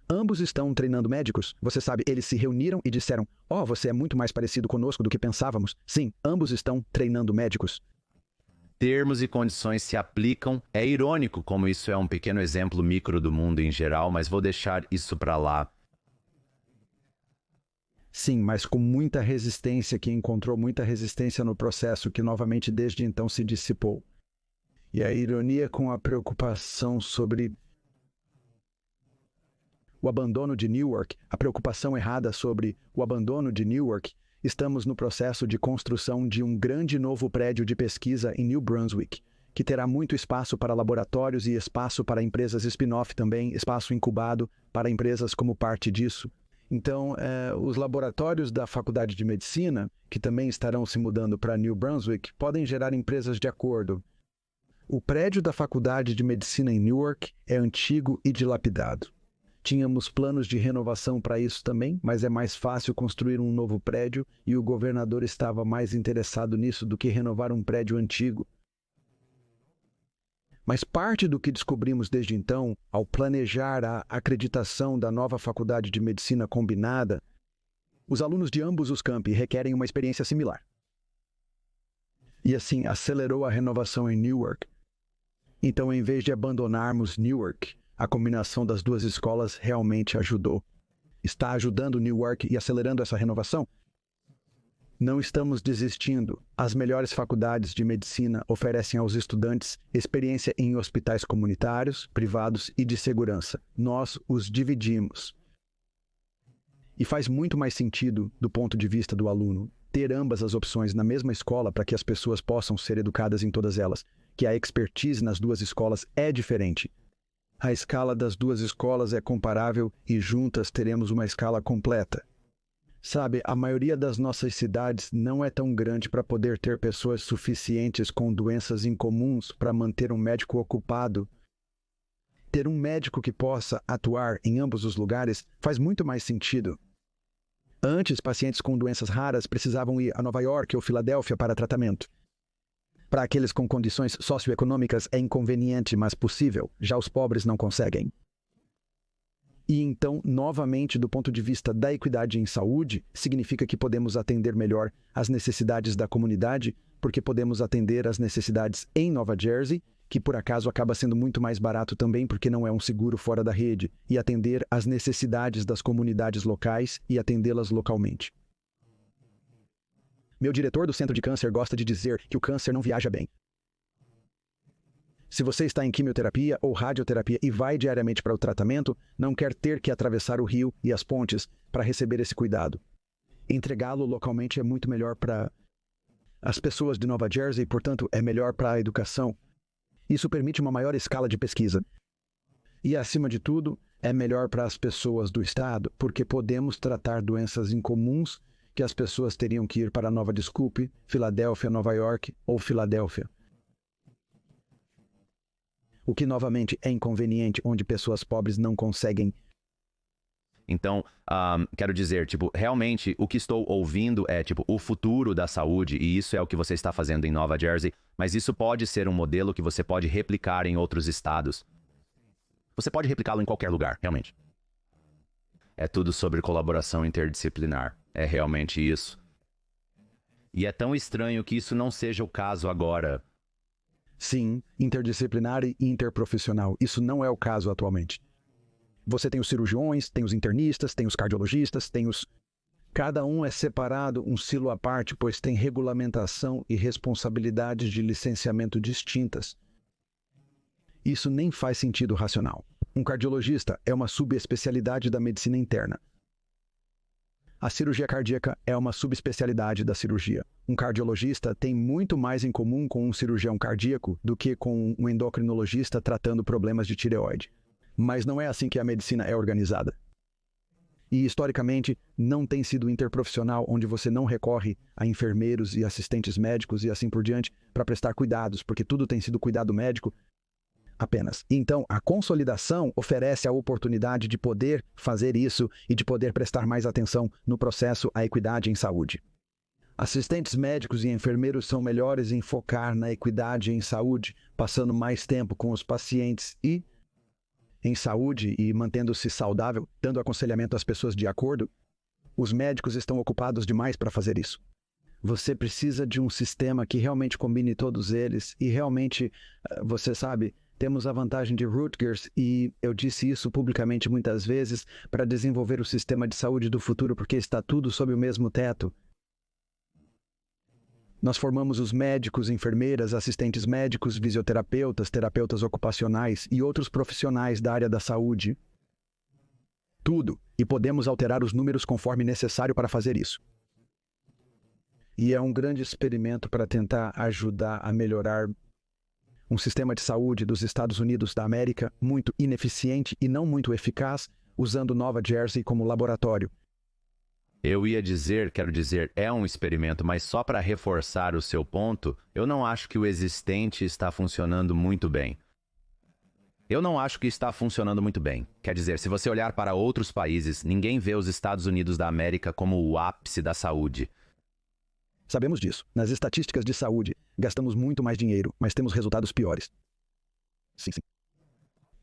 Ambos estão treinando médicos. Você sabe, eles se reuniram e disseram: você é muito mais parecido conosco do que pensávamos. Sim, ambos estão treinando médicos. Termos e condições se aplicam. É irônico como isso é um pequeno exemplo micro do mundo em geral, mas vou deixar isso para lá. Sim, mas com muita resistência, que encontrou muita resistência no processo, que novamente desde então se dissipou. E a ironia com a preocupação sobre o abandono de Newark, a preocupação errada sobre o abandono de Newark, estamos no processo de construção de um grande novo prédio de pesquisa em New Brunswick, que terá muito espaço para laboratórios e espaço para empresas spin-off também, espaço incubado para empresas como parte disso. Então, os laboratórios da Faculdade de Medicina, que também estarão se mudando para New Brunswick, podem gerar empresas de acordo. O prédio da Faculdade de Medicina em Newark é antigo e dilapidado. Tínhamos planos de renovação para isso também, mas é mais fácil construir um novo prédio e o governador estava mais interessado nisso do que renovar um prédio antigo. Mas parte do que descobrimos desde então, ao planejar a acreditação da nova Faculdade de Medicina combinada, os alunos de ambos os campi requerem uma experiência similar. E assim acelerou a renovação em Newark. Então, em vez de abandonarmos Newark, a combinação das duas escolas realmente ajudou. Está ajudando Newark e acelerando essa renovação? Não estamos desistindo. As melhores faculdades de medicina oferecem aos estudantes experiência em hospitais comunitários, privados e de segurança. Nós os dividimos. E faz muito mais sentido, do ponto de vista do aluno, ter ambas as opções na mesma escola para que as pessoas possam ser educadas em todas elas, que a expertise nas duas escolas é diferente. A escala das duas escolas é comparável e juntas teremos uma escala completa. Sabe, a maioria das nossas cidades não é tão grande para poder ter pessoas suficientes com doenças incomuns para manter um médico ocupado. Ter um médico que possa atuar em ambos os lugares faz muito mais sentido. Antes, pacientes com doenças raras precisavam ir a Nova York ou Filadélfia para tratamento. Para aqueles com condições socioeconômicas é inconveniente, mas possível. Já os pobres não conseguem. E então, novamente, do ponto de vista da equidade em saúde, significa que podemos atender melhor as necessidades da comunidade, porque podemos atender as necessidades em Nova Jersey, que por acaso acaba sendo muito mais barato também porque não é um seguro fora da rede, e atender as necessidades das comunidades locais e atendê-las localmente. Meu diretor do Centro de Câncer gosta de dizer que o câncer não viaja bem. Se você está em quimioterapia ou radioterapia e vai diariamente para o tratamento, não quer ter que atravessar o rio e as pontes para receber esse cuidado. Entregá-lo localmente é muito melhor para as pessoas de Nova Jersey, portanto, é melhor para a educação. Isso permite uma maior escala de pesquisa. E, acima de tudo, é melhor para as pessoas do estado, porque podemos tratar doenças incomuns que as pessoas teriam que ir para Nova Desculpe, Filadélfia, Nova York ou Filadélfia. O que, novamente, é inconveniente, onde pessoas pobres não conseguem. Então, quero dizer, realmente o que estou ouvindo é, o futuro da saúde, e isso é o que você está fazendo em Nova Jersey, mas isso pode ser um modelo que você pode replicar em outros estados. Você pode replicá-lo em qualquer lugar, realmente. É tudo sobre colaboração interdisciplinar. É realmente isso. E é tão estranho que isso não seja o caso agora. Sim, interdisciplinar e interprofissional. Isso não é o caso atualmente. Você tem os cirurgiões, tem os internistas, tem os cardiologistas, tem os... Cada um é separado, um silo à parte, pois tem regulamentação e responsabilidades de licenciamento distintas. Isso nem faz sentido racional. Um cardiologista é uma subespecialidade da medicina interna. A cirurgia cardíaca é uma subespecialidade da cirurgia. Um cardiologista tem muito mais em comum com um cirurgião cardíaco do que com um endocrinologista tratando problemas de tireoide. Mas não é assim que a medicina é organizada. E, historicamente, não tem sido interprofissional onde você não recorre a enfermeiros e assistentes médicos e assim por diante para prestar cuidados, porque tudo tem sido cuidado médico apenas. Então, a consolidação oferece a oportunidade de poder fazer isso e de poder prestar mais atenção no processo à equidade em saúde. Assistentes médicos e enfermeiros são melhores em focar na equidade em saúde, passando mais tempo com os pacientes e em saúde e mantendo-se saudável, dando aconselhamento às pessoas de acordo. Os médicos estão ocupados demais para fazer isso. Você precisa de um sistema que realmente combine todos eles e realmente, você sabe, temos a vantagem de Rutgers, e eu disse isso publicamente muitas vezes, para desenvolver o sistema de saúde do futuro, porque está tudo sob o mesmo teto. Nós formamos os médicos, enfermeiras, assistentes médicos, fisioterapeutas, terapeutas ocupacionais e outros profissionais da área da saúde. Tudo. E podemos alterar os números conforme necessário para fazer isso. E é um grande experimento para tentar ajudar a melhorar um sistema de saúde dos Estados Unidos da América muito ineficiente e não muito eficaz, usando Nova Jersey como laboratório. Eu ia dizer, quero dizer, é um experimento, mas só para reforçar o seu ponto, eu não acho que o existente está funcionando muito bem. Eu não acho que está funcionando muito bem. Quer dizer, se você olhar para outros países, ninguém vê os Estados Unidos da América como o ápice da saúde. Sabemos disso. Nas estatísticas de saúde, gastamos muito mais dinheiro, mas temos resultados piores. Sim.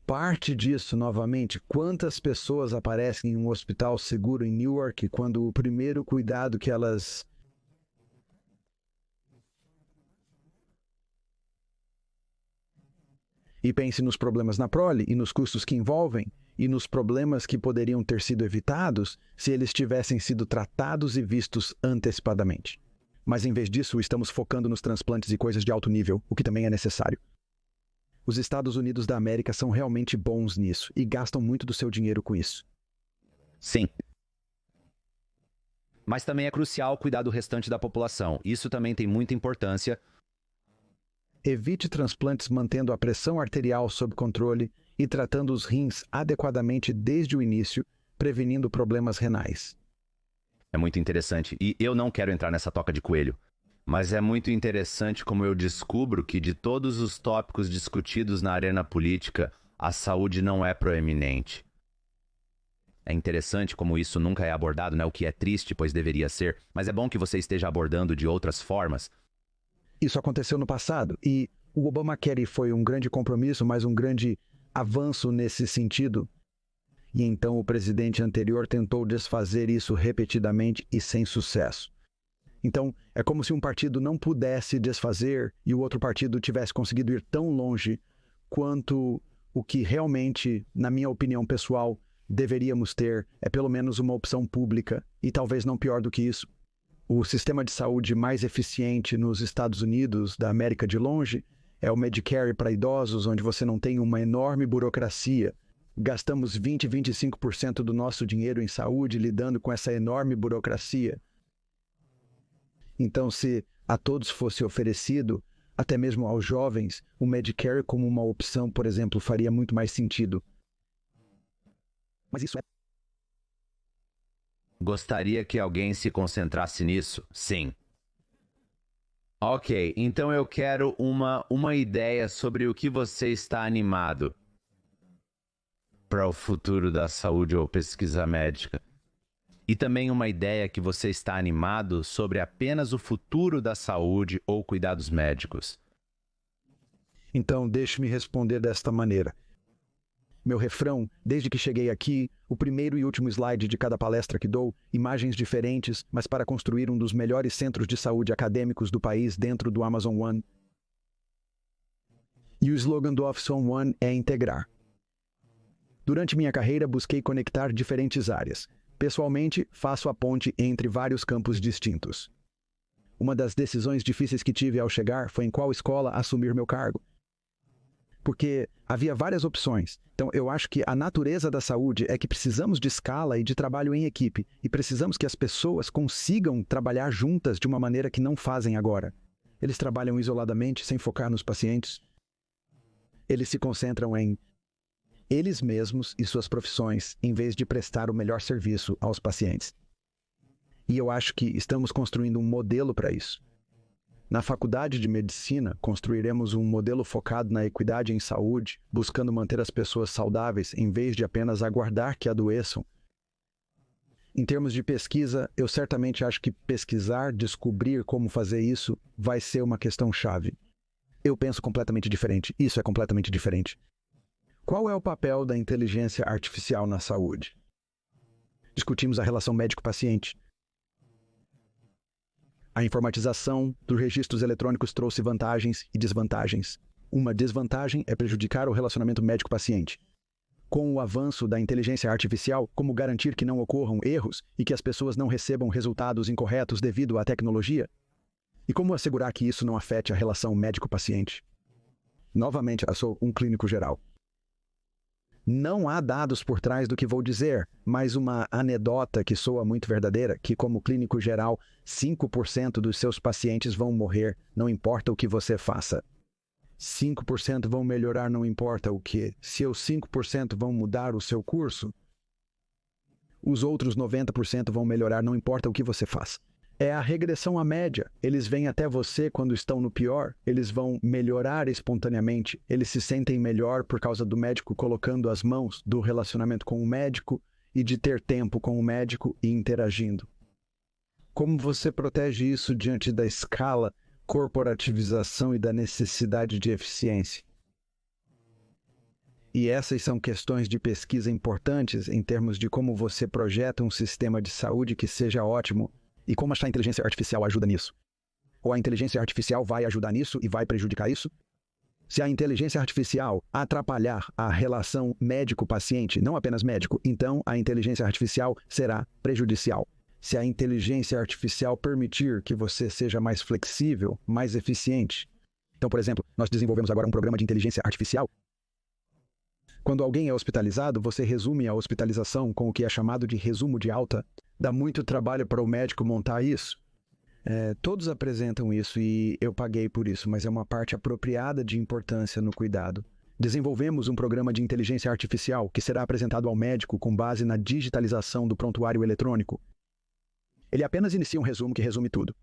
Parte disso, novamente, quantas pessoas aparecem em um hospital seguro em Newark quando o primeiro cuidado que elas... E pense nos problemas na prole e nos custos que envolvem e nos problemas que poderiam ter sido evitados se eles tivessem sido tratados e vistos antecipadamente. Mas, em vez disso, estamos focando nos transplantes e coisas de alto nível, o que também é necessário. Os Estados Unidos da América são realmente bons nisso e gastam muito do seu dinheiro com isso. Sim. Mas também é crucial cuidar do restante da população. Isso também tem muita importância. Evite transplantes mantendo a pressão arterial sob controle e tratando os rins adequadamente desde o início, prevenindo problemas renais. É muito interessante. E eu não quero entrar nessa toca de coelho. Mas é muito interessante como eu descubro que de todos os tópicos discutidos na arena política, a saúde não é proeminente. É interessante como isso nunca é abordado, né? O que é triste, pois deveria ser. Mas é bom que você esteja abordando de outras formas. Isso aconteceu no passado e o Obamacare foi um grande compromisso, mas um grande avanço nesse sentido. E então o presidente anterior tentou desfazer isso repetidamente e sem sucesso. Então, é como se um partido não pudesse desfazer e o outro partido tivesse conseguido ir tão longe quanto o que realmente, na minha opinião pessoal, deveríamos ter é pelo menos uma opção pública e talvez não pior do que isso. O sistema de saúde mais eficiente nos Estados Unidos, da América de longe, É o Medicare para idosos, onde você não tem uma enorme burocracia. Gastamos 20, 25% do nosso dinheiro em saúde lidando com essa enorme burocracia. Então, se a todos fosse oferecido, até mesmo aos jovens, o Medicare como uma opção, por exemplo, faria muito mais sentido. Mas isso é... Gostaria que alguém se concentrasse nisso? Sim. Ok, então eu quero uma ideia sobre o que você está animado para o futuro da saúde ou pesquisa médica. E também uma ideia que você está animado sobre apenas o futuro da saúde ou cuidados médicos. Então, deixe-me responder desta maneira. Meu refrão, desde que cheguei aqui, o primeiro e último slide de cada palestra que dou, imagens diferentes, mas para construir um dos melhores centros de saúde acadêmicos do país dentro do Amazon One. E o slogan do Office on One é integrar. Durante minha carreira, busquei conectar diferentes áreas. Pessoalmente, faço a ponte entre vários campos distintos. Uma das decisões difíceis que tive ao chegar foi em qual escola assumir meu cargo. Porque havia várias opções. Então, eu acho que a natureza da saúde é que precisamos de escala e de trabalho em equipe, e precisamos que as pessoas consigam trabalhar juntas de uma maneira que não fazem agora. Eles trabalham isoladamente, sem focar nos pacientes. Eles se concentram em eles mesmos e suas profissões, em vez de prestar o melhor serviço aos pacientes. E eu acho que estamos construindo um modelo para isso. Na faculdade de medicina, construiremos um modelo focado na equidade em saúde, buscando manter as pessoas saudáveis em vez de apenas aguardar que adoeçam. Em termos de pesquisa, eu certamente acho que pesquisar, descobrir como fazer isso, vai ser uma questão chave. Eu penso completamente diferente. Isso é completamente diferente. Qual é o papel da inteligência artificial na saúde? Discutimos a relação médico-paciente. A informatização dos registros eletrônicos trouxe vantagens e desvantagens. Uma desvantagem é prejudicar o relacionamento médico-paciente. Com o avanço da inteligência artificial, como garantir que não ocorram erros e que as pessoas não recebam resultados incorretos devido à tecnologia? E como assegurar que isso não afete a relação médico-paciente? Novamente, eu sou um clínico geral. Não há dados por trás do que vou dizer, mas uma anedota que soa muito verdadeira, que como clínico geral, 5% dos seus pacientes vão morrer, não importa o que você faça. 5% vão melhorar, não importa o que. Se os 5% vão mudar o seu curso, os outros 90% vão melhorar, não importa o que você faça. É a regressão à média. Eles vêm até você quando estão no pior, eles vão melhorar espontaneamente, eles se sentem melhor por causa do médico colocando as mãos, do relacionamento com o médico e de ter tempo com o médico e interagindo. Como você protege isso diante da escala, corporativização e da necessidade de eficiência? E essas são questões de pesquisa importantes em termos de como você projeta um sistema de saúde que seja ótimo. E como a inteligência artificial ajuda nisso? Ou a inteligência artificial vai ajudar nisso e vai prejudicar isso? Se a inteligência artificial atrapalhar a relação médico-paciente, não apenas médico, então a inteligência artificial será prejudicial. Se a inteligência artificial permitir que você seja mais flexível, mais eficiente. Então, por exemplo, nós desenvolvemos agora um programa de inteligência artificial. Quando alguém é hospitalizado, você resume a hospitalização com o que é chamado de resumo de alta. Dá muito trabalho para o médico montar isso. Todos apresentam isso e eu paguei por isso, mas é uma parte apropriada de importância no cuidado. Desenvolvemos um programa de inteligência artificial que será apresentado ao médico com base na digitalização do prontuário eletrônico. Ele apenas inicia um resumo que resume tudo.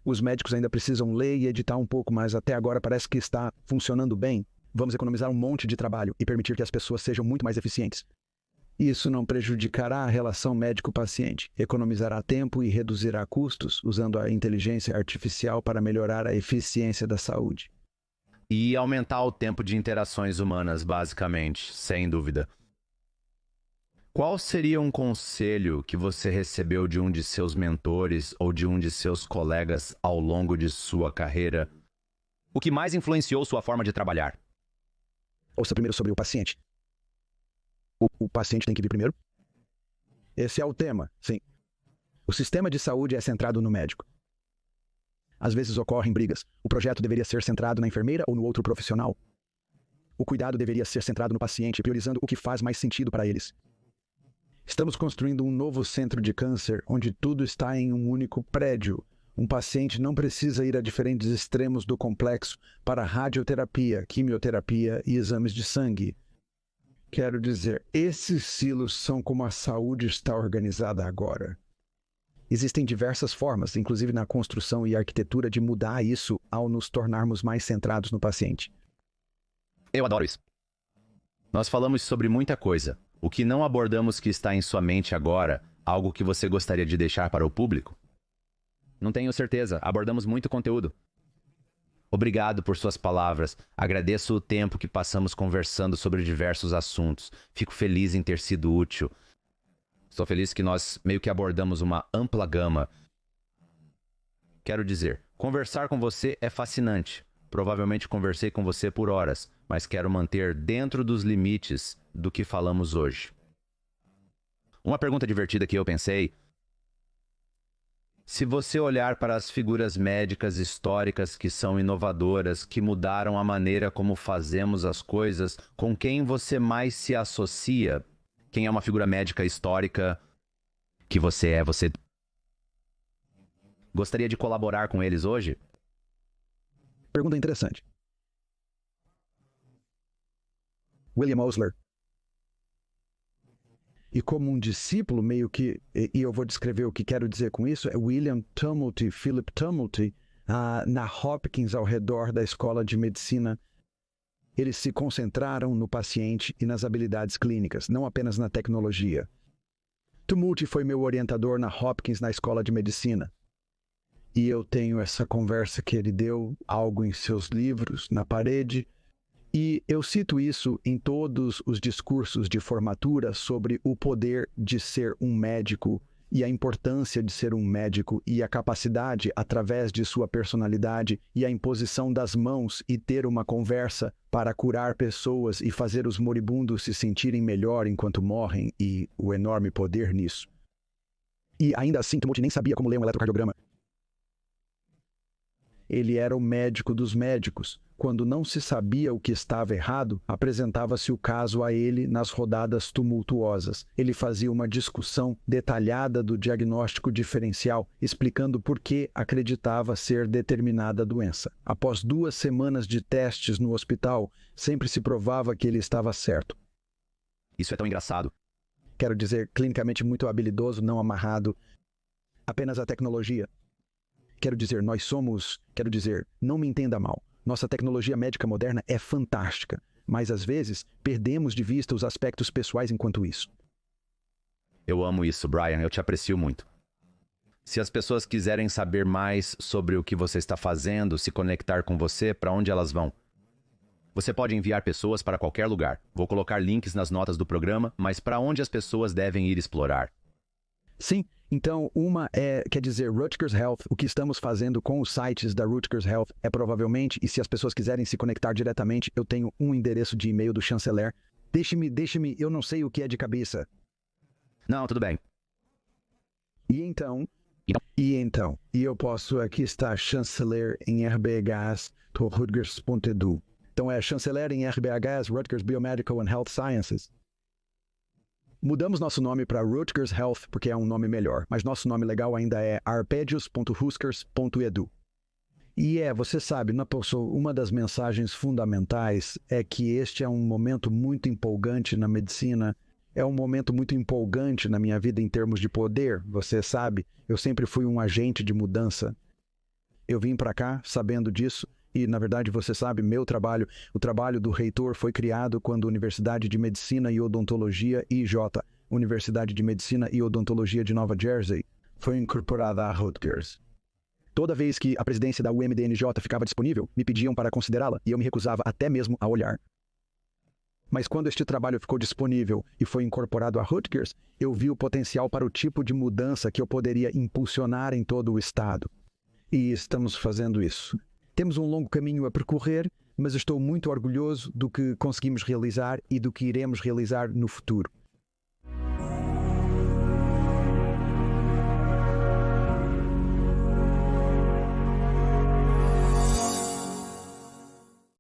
Os médicos ainda precisam ler e editar um pouco, mas até agora parece que está funcionando bem. Vamos economizar um monte de trabalho e permitir que as pessoas sejam muito mais eficientes. Isso não prejudicará a relação médico-paciente, economizará tempo e reduzirá custos usando a inteligência artificial para melhorar a eficiência da saúde. E aumentar o tempo de interações humanas, basicamente, sem dúvida. Qual seria um conselho que você recebeu de um de seus mentores ou de um de seus colegas ao longo de sua carreira? O que mais influenciou sua forma de trabalhar? Ouça primeiro sobre o paciente. O paciente tem que vir primeiro? Esse é o tema, sim. O sistema de saúde é centrado no médico. Às vezes ocorrem brigas. O projeto deveria ser centrado na enfermeira ou no outro profissional? O cuidado deveria ser centrado no paciente, priorizando o que faz mais sentido para eles. Estamos construindo um novo centro de câncer, onde tudo está em um único prédio. Um paciente não precisa ir a diferentes extremos do complexo para radioterapia, quimioterapia e exames de sangue. Quero dizer, esses silos são como a saúde está organizada agora. Existem diversas formas, inclusive na construção e arquitetura, de mudar isso ao nos tornarmos mais centrados no paciente. Eu adoro isso. Nós falamos sobre muita coisa. O que não abordamos que está em sua mente agora, algo que você gostaria de deixar para o público? Não tenho certeza. Abordamos muito conteúdo. Obrigado por suas palavras. Agradeço o tempo que passamos conversando sobre diversos assuntos. Fico feliz em ter sido útil. Estou feliz que nós meio que abordamos uma ampla gama. Quero dizer, conversar com você é fascinante. Provavelmente conversei com você por horas, mas quero manter dentro dos limites do que falamos hoje. Uma pergunta divertida que eu pensei: se você olhar para as figuras médicas históricas que são inovadoras, que mudaram a maneira como fazemos as coisas, com quem você mais se associa? Quem é uma figura médica histórica que você gostaria de colaborar com eles hoje? Pergunta interessante. William Osler. E como um discípulo, meio que, e eu vou descrever o que quero dizer com isso, é William Tumulty, Philip Tumulty, na Hopkins, ao redor da Escola de Medicina. Eles se concentraram no paciente e nas habilidades clínicas, não apenas na tecnologia. Tumulty foi meu orientador na Hopkins, na Escola de Medicina. E eu tenho essa conversa que ele deu, algo em seus livros, na parede. E eu cito isso em todos os discursos de formatura sobre o poder de ser um médico e a importância de ser um médico e a capacidade, através de sua personalidade e a imposição das mãos e ter uma conversa para curar pessoas e fazer os moribundos se sentirem melhor enquanto morrem e o enorme poder nisso. E ainda assim, Tumulty nem sabia como ler um eletrocardiograma. Ele era o médico dos médicos. Quando não se sabia o que estava errado, apresentava-se o caso a ele nas rodadas tumultuosas. Ele fazia uma discussão detalhada do diagnóstico diferencial, explicando por que acreditava ser determinada doença. Após 2 semanas de testes no hospital, sempre se provava que ele estava certo. Isso é tão engraçado. Quero dizer, clinicamente muito habilidoso, não amarrado apenas à tecnologia. Quero dizer, não me entenda mal. Nossa tecnologia médica moderna é fantástica, mas às vezes perdemos de vista os aspectos pessoais enquanto isso. Eu amo isso, Brian. Eu te aprecio muito. Se as pessoas quiserem saber mais sobre o que você está fazendo, se conectar com você, para onde elas vão? Você pode enviar pessoas para qualquer lugar. Vou colocar links nas notas do programa, mas para onde as pessoas devem ir explorar? Sim, então uma quer dizer, Rutgers Health. O que estamos fazendo com os sites da Rutgers Health é provavelmente, e se as pessoas quiserem se conectar diretamente, eu tenho um endereço de e-mail do chanceler. Deixe-me, eu não sei o que é de cabeça. Não, tudo bem. E eu posso, aqui está, chanceler em rbhs.rutgers.edu. Então é chanceler em rbhs, Rutgers Biomedical and Health Sciences. Mudamos nosso nome para Rutgers Health porque é um nome melhor, mas nosso nome legal ainda é arpedios.huskers.edu. E você sabe, uma das mensagens fundamentais é que este é um momento muito empolgante na medicina, é um momento muito empolgante na minha vida em termos de poder. Você sabe, eu sempre fui um agente de mudança. Eu vim para cá sabendo disso. E, na verdade, você sabe, o trabalho do reitor foi criado quando a Universidade de Medicina e Odontologia, IJ, Universidade de Medicina e Odontologia de Nova Jersey, foi incorporada a Rutgers. Toda vez que a presidência da UMDNJ ficava disponível, me pediam para considerá-la e eu me recusava até mesmo a olhar. Mas quando este trabalho ficou disponível e foi incorporado a Rutgers, eu vi o potencial para o tipo de mudança que eu poderia impulsionar em todo o estado. E estamos fazendo isso. Temos um longo caminho a percorrer, mas estou muito orgulhoso do que conseguimos realizar e do que iremos realizar no futuro.